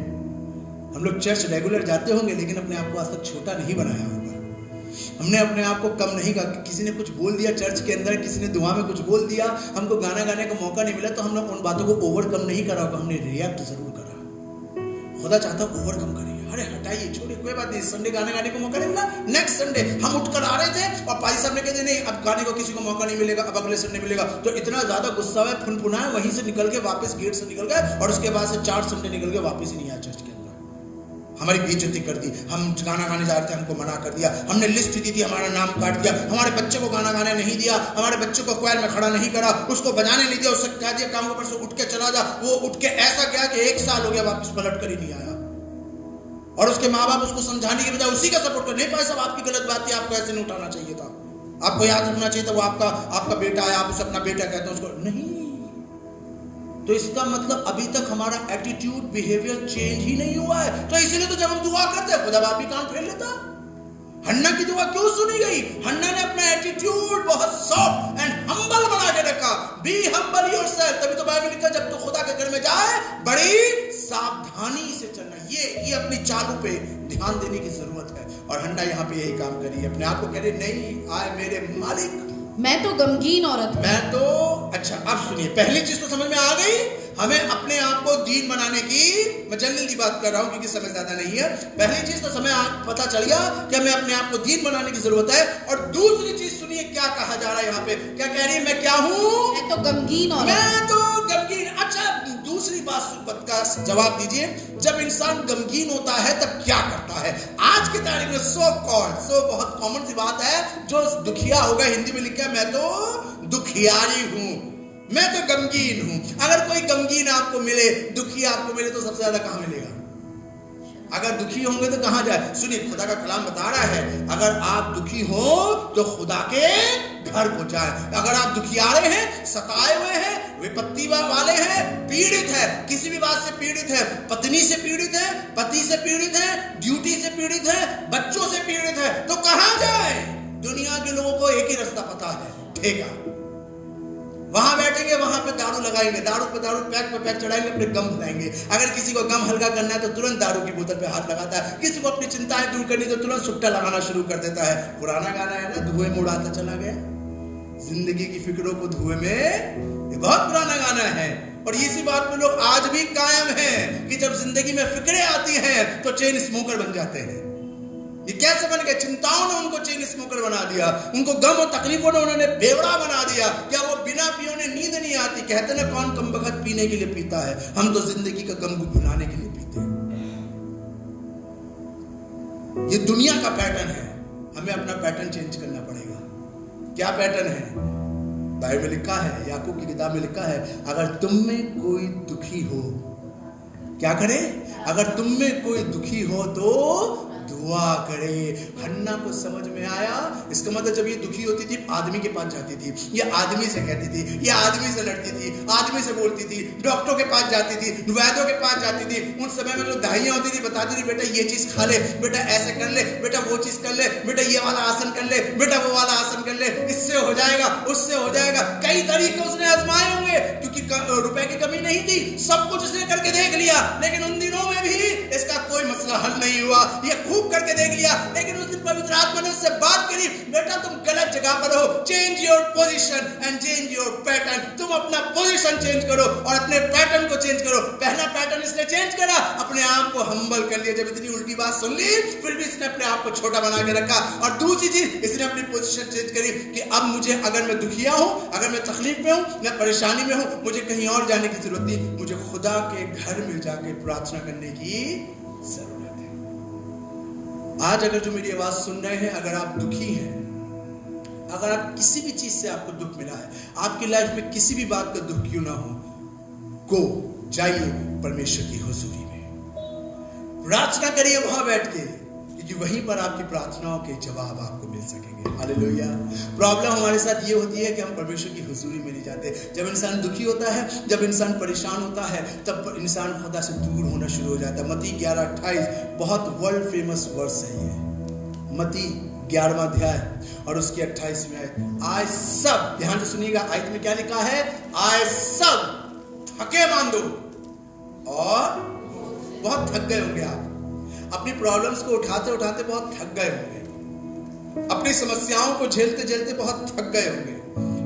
हम लोग चर्च रेगुलर जाते होंगे, लेकिन अपने आप को आज तक छोटा नहीं बनाया होगा। हमने अपने आप को कम नहीं कहा। किसी ने कुछ बोल दिया चर्च के अंदर, किसी ने दुआ में कुछ बोल दिया, हमको गाना गाने का मौका नहीं मिला, तो हमने उन बातों को ओवरकम नहीं करा होगा, हमने रिएक्ट जरूर करा। खुदा चाहता ओवरकम करिए, अरे हटाइए, छोड़िए, कोई बात नहीं, संडे गाना गाने को मौका नहीं मिला, नेक्स्ट संडे हम उठकर आ रहे थे और पाजी साहब ने कहते नहीं अब गाने को किसी को मौका नहीं मिलेगा, अब अगले संडे मिलेगा। तो इतना ज्यादा गुस्सा है, फुनफुनाए, वहीं से निकल के वापस गेट से निकल गए और उसके बाद से 4 संडे निकल के वापस ही नहीं आया चर्च के। हमारी बेइज्जती कर दी, हम गाना गाने जा रहे थे, हमको मना कर दिया, हमने लिस्ट दी थी, हमारा नाम काट दिया, हमारे बच्चे को गाना गाने नहीं दिया, हमारे बच्चे को क्वायर में खड़ा नहीं करा, उसको बजाने नहीं दिया, उससे कह दिया काम के ऊपर से उठ के चला जा। वो उठ के ऐसा क्या कि 1 साल हो गया वापस पलट कर ही नहीं आया, और उसके माँ बाप उसको समझाने की बजाय उसी का सपोर्ट कर, नहीं भाई साहब आपकी गलत बात थी, आपको ऐसे नहीं उठाना चाहिए था, आपको याद रखना चाहिए था वो आपका बेटा है, आप उसे अपना बेटा कहते हैं, उसको नहीं। तो इसका मतलब अभी तक हमारा एटीट्यूड, बिहेवियर चेंज ही नहीं हुआ है। तो इसीलिए तो जब हम दुआ करते हैं खुदा बाप ही काम फेर लेता। हन्ना की दुआ क्यों सुनी गई? हन्ना ने अपना एटीट्यूड बहुत सॉफ्ट एंड हम्बल बना के रखा। Be humble yourself. तभी तो बाइबल लिखा जब तू खुदा के घर में जाए बड़ी सावधानी से चलना। ये अपनी चालों पे ध्यान देने की जरूरत है। और हन्ना यहाँ पे यही काम करी, अपने आप को कह रही नहीं, आए मेरे मालिक, मैं तो गमगीन औरत हूं। मैं तो अच्छा। अब सुनिए, पहली चीज तो समझ में आ गई, हमें अपने आप को दीन बनाने की, मैं जल्दी बात कर रहा हूं क्योंकि समय ज्यादा नहीं है। पहली चीज तो समय पता चल गया कि हमें अपने आप को दीन बनाने की जरूरत है। और दूसरी चीज सुनिए क्या कहा जा रहा है यहाँ पे, क्या कह रही है? मैं क्या हूं? मैं तो गमगीन औरत। मैं तो गमगीन। अच्छा, दूसरी बात का जवाब दीजिए, जब इंसान गमगीन होता है तब क्या करता है? आज की तारीख में सो बहुत कॉमन सी बात है, जो दुखिया होगा, हिंदी में लिखा है मैं तो दुखियारी हूं, मैं तो गमगीन हूं। अगर कोई गमगीन आपको मिले, दुखी आपको मिले, तो सबसे ज्यादा कहां मिलेगा? अगर दुखी होंगे तो कहां जाए? सुनिए, खुदा का कलाम बता रहा है, अगर आप दुखी हो तो खुदा के घर को जाए। अगर आप दुखियारे हैं, सताए हुए हैं, विपत्ति वाले हैं, पीड़ित है, किसी भी बात से पीड़ित है, पत्नी से पीड़ित है, पति से पीड़ित है, ड्यूटी से पीड़ित है, बच्चों से पीड़ित है, तो कहां जाए? दुनिया के लोगों को एक ही रास्ता पता है, ठेका। वहां बैठेंगे, वहां पे दारू लगाएंगे, दारू पे दारू, पैक पे पैक चढ़ाएंगे, अपने गम भुलाएंगे। अगर किसी को गम हल्का करना है तो तुरंत दारू की बोतल पे हाथ लगाता है। किसी को अपनी चिंताएं दूर करनी तो तुरंत सुट्टा लगाना शुरू कर देता है। पुराना गाना है ना, धुएं में उड़ाता चला गया जिंदगी की फिक्रों को धुएं में, ये बहुत पुराना गाना है। और इसी बात में लोग आज भी कायम हैं कि जब जिंदगी में फिक्रें आती हैं तो चेन स्मोकर बन जाते हैं। ये कैसे बन गए? चिंताओं ने उनको चेन स्मोकर बना दिया, उनको गम और तकलीफों ने उन्होंने बेवड़ा बना दिया। क्या वो बिना पिए ने नींद नहीं आती? कहते ना, कौन कम बखत पीने के लिए पीता है, हम तो जिंदगी का गम भुलाने के लिए पीते हैं। ये दुनिया का पैटर्न है, हमें अपना पैटर्न चेंज करना पड़ेगा। क्या पैटर्न है? बाइबल में लिखा है, याकूब की किताब में लिखा है, अगर तुम में कोई दुखी हो, क्या करे? अगर तुम में कोई दुखी हो तो दुआ करे। हन्ना को समझ में आया, इसका मतलब जब ये दुखी होती थी आदमी के पास जाती थी, ये आदमी से कहती थी, ये आदमी से लड़ती थी, आदमी से बोलती थी, डॉक्टरों के पास जाती थी, वैद्यों के पास जाती थी। उन समय में जो दाइयां होती थी बताती थी, बेटा ये चीज खा ले, बेटा ऐसे कर ले, बेटा वो चीज कर ले, बेटा ये वाला आसन कर ले, बेटा वो वाला आसन कर ले, इससे हो जाएगा, उससे हो जाएगा। कई तरीके उसने आजमाए होंगे क्योंकि रुपए की कमी नहीं थी, सब कुछ उसने करके देख लिया, लेकिन उन दिनों में भी इसका कोई मसला हल नहीं हुआ। ये खूब करके देख लिया, लेकिन उस दिन पवित्र आत्मा ने उससे बात करी, बेटा तुम गलत जगह पर हो, change your position and change your pattern. तुम अपना पोजीशन चेंज करो और अपने पैटर्न को चेंज करो। पहला पैटर्न इसने चेंज करा, अपने आप को हम्बल कर लिया। जब इतनी उल्टी बात सुन ली, फिर भी इसने अपने आप को छोटा बना के रखा। और दूसरी चीज, इसने अपनी पोजीशन चेंज करी कि अब मुझे, अगर मैं दुखिया हूं, अगर मैं तकलीफ में हूं, मैं परेशानी में हूं, मुझे कहीं और जाने की जरूरत नहीं, मुझे खुदा के घर में जाके प्रार्थना करने की जरूरत है। आज अगर जो मेरी आवाज सुन रहे हैं, अगर आप दुखी हैं, अगर आप किसी भी चीज से आपको दुख मिला है, आपकी लाइफ में किसी भी बात का दुख क्यों ना हो, को जाइए परमेश्वर की हुजूरी में, प्रार्थना करिए वहां बैठ के, क्योंकि वहीं पर आपकी प्रार्थनाओं के जवाब आपको मिल सकेंगे। हालेलुया। प्रॉब्लम हमारे साथ ये होती है कि हम परमेश्वर की हुजूरी में नहीं जाते। जब इंसान दुखी होता है, जब इंसान परेशान होता है, तब इंसान खुदा से दूर होना शुरू हो जाता है। मत्ती 11:28 बहुत वर्ल्ड फेमस वर्स है ये, मत्ती 11वां अध्याय और उसकी 28वीं आयत। आए सब, ध्यान से सुनिएगा, आयत में क्या लिखा है? आए सब थके मांदो, और बहुत थक गए होंगे आप, अपनी प्रॉब्लम्स को उठाते उठाते बहुत थक गए होंगे, अपनी समस्याओं को झेलते झेलते बहुत थक गए होंगे।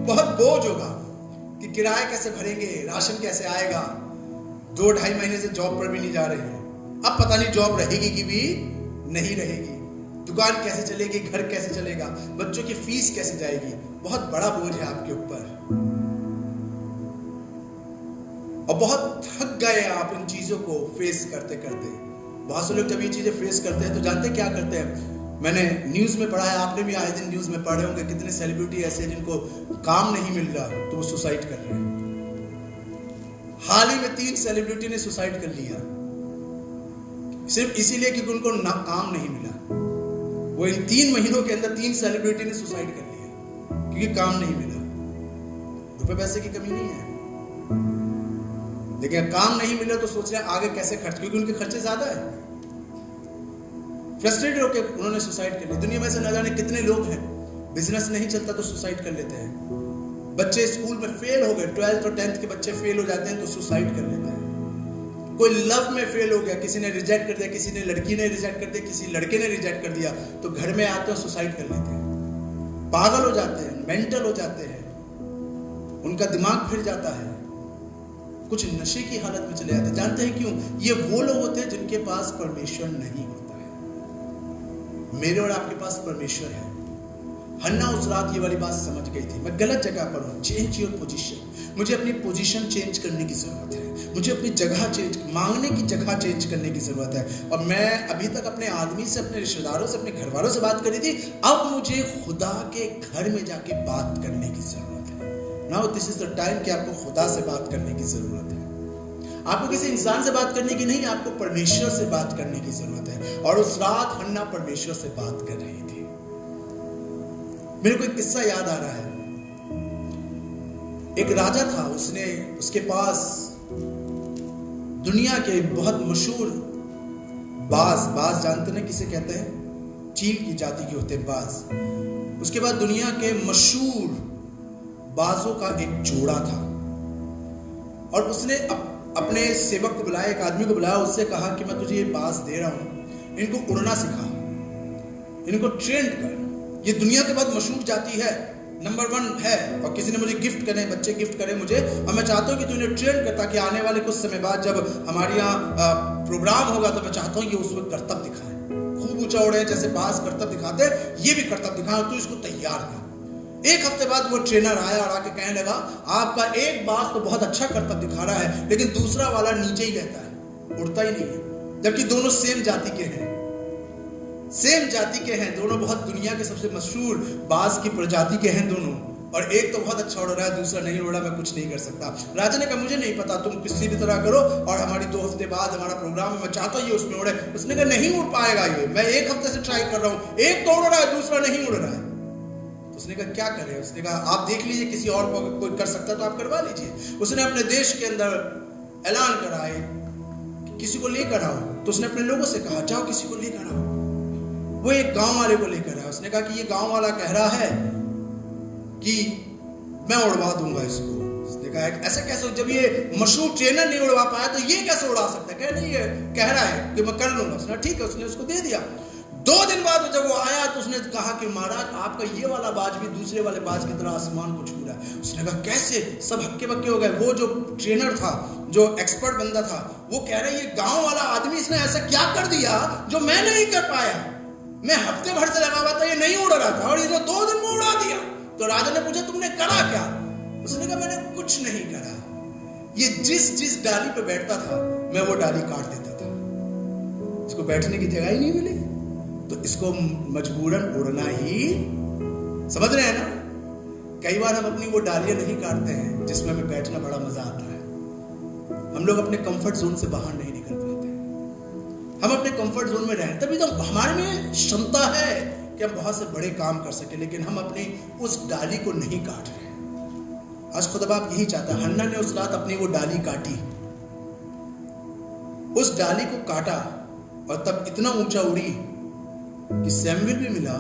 बहुत बोझ होगा कि किराया कैसे भरेंगे, राशन कैसे आएगा, 2-2.5 महीने से जॉब पर भी नहीं जा रहे हैं, अब पता नहीं जॉब रहेगी कि भी नहीं रहेगी, दुकान कैसे चलेगी, घर कैसे चलेगा, बच्चों की फीस कैसे जाएगी। बहुत बड़ा बोझ है आपके ऊपर और बहुत थक गए आप इन चीजों को फेस करते करते। बहुत से लोग जब ये चीजें फेस करते हैं तो जानते क्या करते हैं? मैंने न्यूज में पढ़ा है, आपने भी आए दिन न्यूज में पढ़े होंगे, कितने सेलिब्रिटी ऐसे हैं जिनको काम नहीं मिल रहा तो वो सुसाइड कर रहे हैं। हाल ही में 3 सेलिब्रिटी ने सुसाइड कर लिया, सिर्फ इसीलिए क्योंकि उनको काम नहीं मिला। वो इन 3 महीनों के अंदर 3 सेलिब्रिटी ने सुसाइड कर लिया क्योंकि काम नहीं मिला। रुपए पैसे की कमी नहीं है, लेकिन काम नहीं मिला तो सोच रहे हैं आगे कैसे खर्च, क्योंकि उनके खर्चे ज्यादा है। फ्रस्ट्रेटेड होकर उन्होंने सुसाइड कर लिया। दुनिया में से न जाने कितने लोग हैं, बिजनेस नहीं चलता तो सुसाइड कर लेते हैं। बच्चे स्कूल में फेल हो गए, 12th और 10th के बच्चे फेल हो जाते हैं तो सुसाइड कर लेते हैं। कोई लव में फेल हो गया, किसी ने रिजेक्ट कर दिया, किसी ने लड़की ने रिजेक्ट कर दिया, किसी लड़के ने रिजेक्ट कर दिया, तो घर में आते हैं सुसाइड कर लेते हैं। पागल हो जाते हैं, मेंटल हो जाते हैं, उनका दिमाग फिर जाता है, कुछ नशे की हालत में चले जाते हैं। जानते हैं क्यों? ये वो लोग होते हैं जिनके पास परमेश्वर नहीं होता है। मेरे और आपके पास परमेश्वर है। हन्ना उस रात ये वाली बात समझ गई थी, मैं गलत जगह पर हूं। Change your position. मुझे अपनी पोजीशन चेंज करने की जरूरत है, मुझे अपनी जगह चेंज, मांगने की जगह चेंज करने की जरूरत है। और मैं अभी तक अपने आदमी से, अपने रिश्तेदारों से, अपने घर वालों से बात करी थी, अब मुझे खुदा के घर में जाके बात करने की जरूरत है। Now this is the time कि आपको खुदा से बात करने की जरूरत है। आपको किसी इंसान से बात करने की नहीं, आपको परमेश्वर से बात करने की जरूरत है। और उस रात हन्ना परमेश्वर से बात कर रही थी। मेरे को एक किस्सा याद आ रहा है। एक राजा था, उसके पास दुनिया के बहुत मशहूर बाज जानते ना किसे कहते हैं? चील की जाति के होते हैं बाज। उसके बाद दुनिया के मशहूर बाजों का एक जोड़ा था। और उसने अपने सेवक को बुलाया, एक आदमी को बुलाया, उससे कहा कि मैं तुझे ये बाज दे रहा हूं, इनको उड़ना सिखा, इनको ट्रेन कर। ये दुनिया के बहुत मशहूर जाति है, नंबर 1 है। और किसी ने मुझे गिफ्ट करे, बच्चे गिफ्ट करे मुझे, और मैं चाहता हूं कि तू इन्हें ट्रेन कर, ताकि आने वाले कुछ समय बाद जब हमारे यहाँ प्रोग्राम होगा तो मैं चाहता हूं ये उस वक्त करतब दिखाए। खूब ऊंचा उड़े, जैसे बाज करतब दिखाते, ये भी करतब दिखाए, तू इसको तैयार कर। एक हफ्ते बाद वो ट्रेनर आया और आके कहने लगा, आपका एक बाज तो बहुत अच्छा करतब दिखा रहा है, लेकिन दूसरा वाला नीचे ही रहता है, उड़ता ही नहीं है। जबकि दोनों सेम जाति के हैं, सेम जाति के हैं दोनों, बहुत दुनिया के सबसे मशहूर बाज की प्रजाति के हैं दोनों। और एक तो बहुत अच्छा उड़ रहा है, दूसरा नहीं उड़ रहा, मैं कुछ नहीं कर सकता। राजा ने कहा, मुझे नहीं पता, तुम किसी भी तरह करो, और हमारी 2 हफ्ते बाद हमारा प्रोग्राम है, मैं चाहता हूँ ये उसमें उड़े। उसने कहा, नहीं उड़ पाएगा ये, मैं 1 हफ्ते से ट्राई कर रहा हूँ, एक तो उड़ रहा है, दूसरा नहीं उड़ रहा है। उसने कहा, क्या करें? उसने कहा, आप देख लीजिए, किसी और को कोई कर सकता तो आप करवा लीजिए। उसने अपने देश के अंदर ऐलान कराए, किसी को लेकर आओ। तो उसने अपने लोगों से कहा, जाओ किसी को लेकर आओ। वो एक गांव वाले को लेकर आया। उसने कहा कि ये गांव वाला कह रहा है कि मैं उड़वा दूंगा इसको। उसने कहा, ऐसा कैसे? जब ये मशहूर ट्रेनर नहीं उड़वा पाया तो ये कैसे उड़ा सकता है? कह नहीं, ये कह रहा है कि मैं कर लूंगा। उसने ठीक है, उसने उसको दे दिया। 2 दिन बाद जब वो आया तो उसने कहा कि महाराज, आपका ये वाला बाज भी दूसरे वाले बाज की तरह आसमान को छू रहा है। उसने कहा, कैसे? सब हक्के बक्के हो गए। वो जो ट्रेनर था, जो एक्सपर्ट बंदा था, वो कह रहा है, ये गांव वाला आदमी, इसने ऐसा क्या कर दिया जो मैं नहीं कर पाया? मैं हफ्ते भर से लगा हुआ था, ये नहीं उड़ रहा था, और इसने 2 दिन में उड़ा दिया। तो राजा ने पूछा, तुमने करा क्या? उसने कहा, मैंने कुछ नहीं करा। ये जिस डाली पे बैठता था, मैं वो डाली काट देता था। इसको बैठने की जगह ही नहीं मिली, तो इसको मजबूरन उड़ना ही, समझ रहे हैं ना? कई बार हम अपनी वो डालियां नहीं काटते हैं जिसमें हमें बैठना बड़ा मजा आता है। हम लोग अपने कंफर्ट जोन से बाहर नहीं निकल पाते, हम अपने कंफर्ट जोन में रहें। तभी तो हमारे में क्षमता है कि हम बहुत से बड़े काम कर सके, लेकिन हम अपनी उस डाली को नहीं काट रहे। आज खुदा बाप यही चाहता है। हन्ना ने उस रात अपनी वो डाली काटी, उस डाली को काटा, और तब इतना ऊंचा उड़ी कि सैमुएल भी मिला,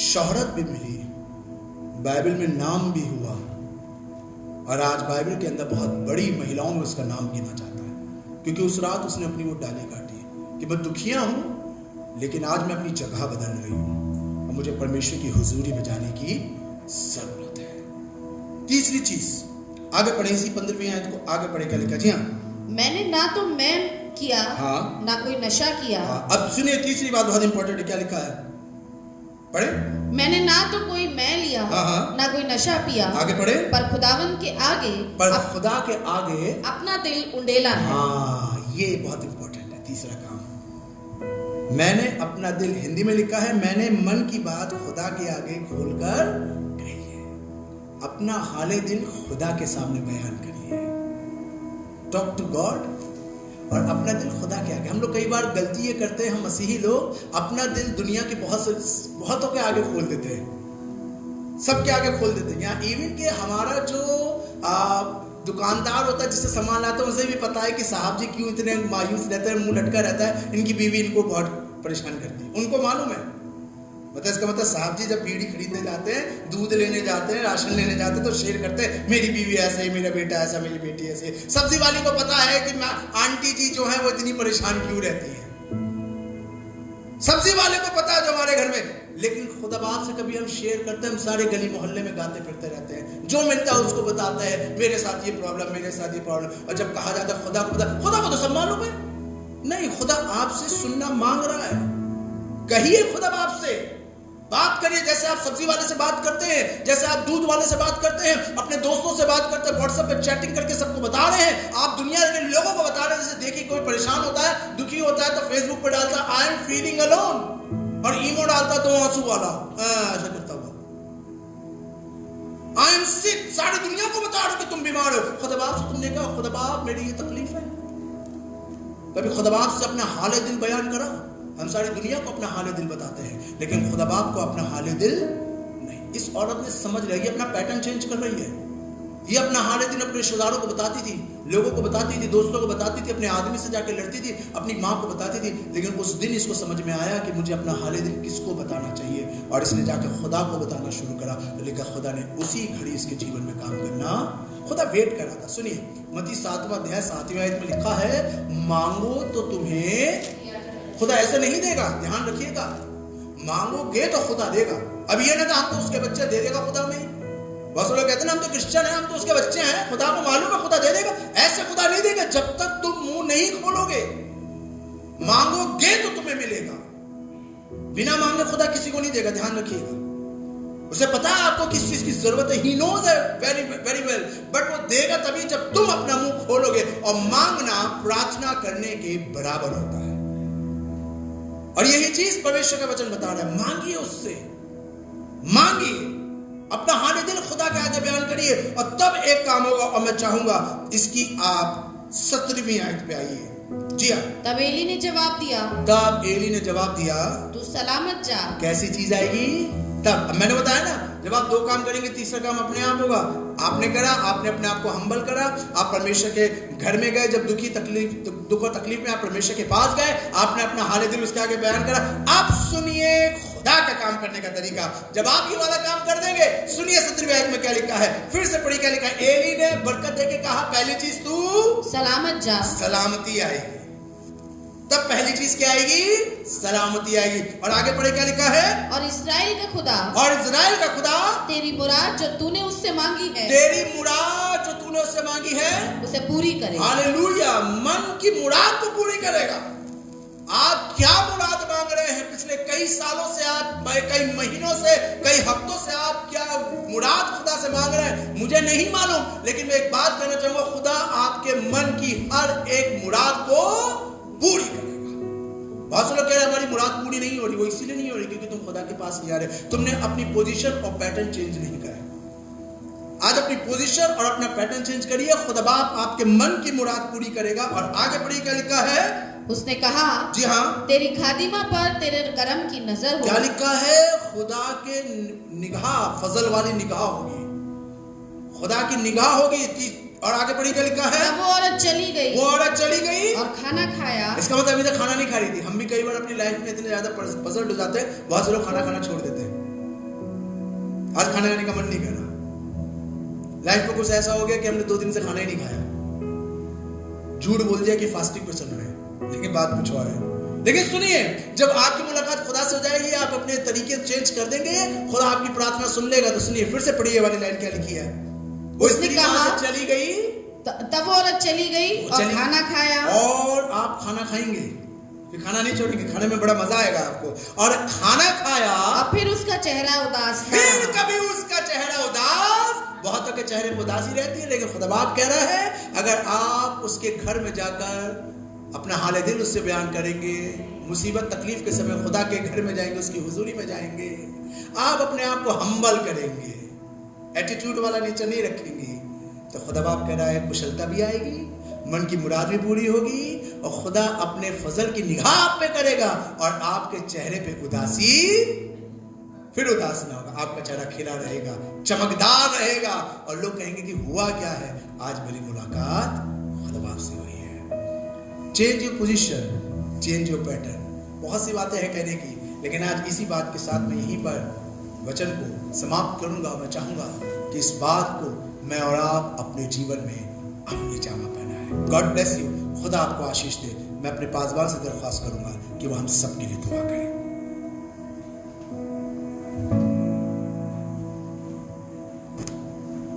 शोहरत भी मिली, बाइबल में नाम भी हुआ, और आज बाइबल के अंदर बहुत बड़ी महिलाओं में उसका नाम गिना जाता है, क्योंकि उस रात उसने अपनी वो डाली काटी कि मैं दुखिया हूं, लेकिन आज मैं अपनी जगह बदल रही हूं और मुझे परमेश्वर की हुजूरी में जाने की जरूरत है। तीसरी चीज, आगे पढ़े, इसी 15वीं आयत को आगे पढ़े, क्या लिखा? जी हाँ, मैंने ना तो मैं किया, हाँ, ना कोई नशा किया। हाँ, अब सुनिए, तीसरी बात बहुत इंपॉर्टेंट है। क्या लिखा है? पढ़े। मैंने ना तो कोई मैं लिया, हाँ, ना कोई नशा पिया। आगे पढ़े। पर खुदावन के आगे, पर खुदा के आगे अपना दिल उंडेला है। हाँ, ये बहुत इंपॉर्टेंट है। तीसरा काम, मैंने अपना दिल, हिंदी में लिखा है, मैंने मन की बात खुदा के आगे खोलकर कही है। अपना हाले दिल खुदा के सामने बयान करिए। टॉक टू गॉड, और अपना दिल खुदा के आगे। हम लोग कई बार गलती ये करते हैं, हम मसीही लोग अपना दिल दुनिया के बहुतों के आगे खोल देते हैं, सबके आगे खोल देते हैं। यहाँ इवन के हमारा जो दुकानदार होता है, जिससे सामान लाता है, उसे भी पता है कि साहब जी क्यों इतने मायूस रहते हैं, मुंह लटका रहता है, इनकी बीवी इनको बहुत परेशान करती है, उनको मालूम है। मतलब इसका मतलब साहब जी जब बीड़ी खरीदने जाते हैं, दूध लेने जाते हैं, राशन लेने जाते हैं तो शेयर करते हैं मेरी बीवी ऐसे ही, मेरा बेटा ऐसा, मेरी बेटी ऐसे। सब्जी वाली को पता है कि आंटी जी जो है वो इतनी परेशान क्यों रहती है, सब्जी वाले को पता है जो हमारे घर में। लेकिन खुदा बाप से कभी हम शेयर करते हैं? हम सारे गली मोहल्ले में गाते फिरते रहते हैं, जो मिलता है उसको बताते हैं मेरे साथ ये प्रॉब्लम, मेरे साथ ये प्रॉब्लम। और जब कहा जाता है खुदा को बता, खुदा को तो सब मालूम है। नहीं, खुदा आपसे सुनना मांग रहा है। कहिए खुदा बाप से, बात करिए जैसे आप सब्जी वाले से बात करते हैं, जैसे आप दूध वाले से बात करते हैं, अपने दोस्तों से बात करते हैं, व्हाट्सएप पे चैटिंग करके सबको बता रहे हैं। आप दुनिया के लोगों को बता रहे हैं। जैसे देखिए कोई परेशान होता है, दुखी होता है तो फेसबुक पे डालता है आई एम फीलिंग अलोन, और ईमो डालता दो आंसू वाला, ऐसा करता हुआ आई एम सिक, सारी दुनिया को बता रहे हो कि तुम बीमार हो। खुदा बाप से तुमने कहा खुदा बाप मेरी ये तकलीफ है? कभी खुदा बाप से अपना हाल दिल बयान करा? हम सारी दुनिया को अपना हाल दिल बताते हैं, लेकिन खुदा बाप को अपना हाल दिल नहीं। इस औरत ने समझ रही है, अपना पैटर्न चेंज कर रही है। ये अपना हाल दिल अपने रिश्तेदारों को बताती थी, लोगों को बताती थी, दोस्तों को बताती थी, अपने आदमी से जाकर लड़ती थी, अपनी माँ को बताती थी। लेकिन उस दिन इसको समझ में आया कि मुझे अपना हाल दिल किसको बताना चाहिए, और इसने जाकर खुदा को बताना शुरू करा। लेकिन खुदा ने उसी घड़ी इसके जीवन में काम करना, खुदा वेट कर रहा था। सुनिए, मत्ती 7वां अध्याय 7वीं आयत में लिखा है, मांगो तो तुम्हें खुदा ऐसे नहीं देगा। ध्यान रखिएगा, मांगोगे तो खुदा देगा। अब ये ना कि हम तो उसके बच्चे, दे देगा खुदा में। बहुत लोग कहते हैं हम तो क्रिश्चियन हैं, हम तो उसके बच्चे हैं, खुदा को मालूम है खुदा दे देगा। ऐसे खुदा नहीं देगा जब तक तुम मुंह नहीं खोलोगे। मांगोगे तो तुम्हें मिलेगा, बिना मांगे खुदा किसी को नहीं देगा। ध्यान रखिएगा, उसे पता है आपको किस चीज की जरूरत है। He knows very very well, but वो देगा तभी जब तुम अपना मुंह खोलोगे। और मांगना प्रार्थना करने के बराबर होता है, और यही चीज परमेश्वर का वचन बता रहा है। मांगिए उससे, मांगिए, अपना हाल दिल खुदा के आगे बयान करिए, और तब एक काम होगा। और मैं चाहूंगा इसकी आप 17वीं आयत पे आइए। जी हाँ। तब एली ने जवाब दिया, तब एली ने जवाब दिया, तू सलामत जा। कैसी चीज आएगी तब? अब मैंने बताया ना, जब आप 2 काम करेंगे तीसरा काम अपने आप होगा। आपने करा, आपने अपने आप को हम्बल करा, आप परमेश्वर के घर में गए, जब दुख और तकलीफ में आप परमेश्वर के पास गए, आपने अपना हाल दिल उसके आगे बयान करा। अब सुनिए खुदा का काम करने का तरीका। जब आप ये वाला काम कर देंगे, सुनिए 17वीं आयत में क्या लिखा है, फिर से पढ़ी क्या लिखा है। एली ने बरकत देके कहा, पहली चीज तू सलामत जा। सलामती आएगी। तब पहली चीज क्या आएगी? सलामती आएगी। और आगे पढ़े क्या लिखा है, और इस्राएल का खुदा, और इजराइल का खुदा तेरी मुराद जो तूने उससे मांगी है, तेरी मुराद जो तूने उससे मांगी है, उसे पूरी करेगा। हालेलुया, मन की मुराद को पूरी करेगा। आप क्या मुराद मांग रहे हैं? पिछले कई सालों से आप, कई महीनों से, कई हफ्तों से आप क्या मुराद खुदा से मांग रहे हैं, मुझे नहीं मालूम। लेकिन मैं एक बात कहना चाहूंगा, खुदा आपके मन की हर एक मुराद को पूरी करेगा। बहुत से लोग कह रहे हैं हमारी मुराद पूरी नहीं हो रही, वो इसीलिए नहीं हो रही क्योंकि तुम खुदा के पास नहीं आ रहे, तुमने अपनी पोजीशन और पैटर्न चेंज नहीं करा। आज अपनी पोजीशन और अपना पैटर्न चेंज करिए, खुदा बाप आपके मन की मुराद पूरी करेगा। और आगे पढ़िए क्या लिखा है। उसने कहा, जी हाँ, तेरी खादिमा पर तेरे करम की नजर हो। क्या लिखा है? खुदा के निगाह, फजल वाली निगाह होगी, खुदा की निगाह होगी। और आगे पढ़ी क्या लिखा है, वो औरत चली गई, वो औरत चली गई और खाना खाया। इसका मतलब अभी तक खाना नहीं खा रही थी। हम भी कई बार अपनी लाइफ में इतने ज्यादा पजल्ड हो जाते हैं, बहुत से लोग खाना खाना छोड़ देते हैं। आज खाना खाने का मन नहीं कर रहा, लाइफ में कुछ ऐसा हो गया कि हमने 2 दिन से खाना ही नहीं खाया, झूठ बोल दिया कि फास्टिंग पे चल रहे हैं, लेकिन बात कुछ और है। लेकिन सुनिए, जब आपकी मुलाकात खुदा से हो जाएगी, आप अपने तरीके चेंज कर देंगे, खुदा आपकी प्रार्थना सुन लेगा। तो सुनिए फिर से पढ़िए वाली लाइन क्या लिखी है। उसने कहा चली गई, तब वो औरत चली गई और खाना खाया। और आप खाना खाएंगे, फिर खाना नहीं छोड़ेंगे, खाने में बड़ा मजा आएगा आपको। और खाना खाया, और फिर उसका चेहरा उदास था। फिर कभी उसका चेहरा उदास, बहुतों के चेहरे पर उदासी रहती है, लेकिन खुदा बाप कह रहा है अगर आप उसके घर में जाकर अपना हाल दिल उससे बयान करेंगे, मुसीबत तकलीफ के समय खुदा के घर में जाएंगे, उसकी हुजूरी में जाएंगे, आप अपने आप को हम्बल करेंगे, एटीट्यूड वाला नेचर नहीं रखेंगे, तो खुदा बाप कह रहा है कुशलता भी आएगी, मन की मुराद भी पूरी होगी, और खुदा अपने फजल की निगाह आप पे करेगा, और आपके चेहरे पे उदासी फिर उदास ना होगा, आपका चेहरा खिला रहेगा, चमकदार रहेगा, और लोग कहेंगे कि हुआ क्या है, आज मेरी मुलाकात खुदा बाप से हुई है। Change your position, change your pattern. बहुत सी बातें हैं कहने की, लेकिन आज इसी बात के साथ मैं यहीं पर वचन को समाप्त करूंगा। मैं चाहूंगा कि इस बात को मैं और आप अपने जीवन में अमली जामा पहनाएं। God bless you. खुदा आपको आशीष दे। मैं अपने पासवान से दरख्वास्त करूंगा कि वो हम सबके लिए दुआ करें।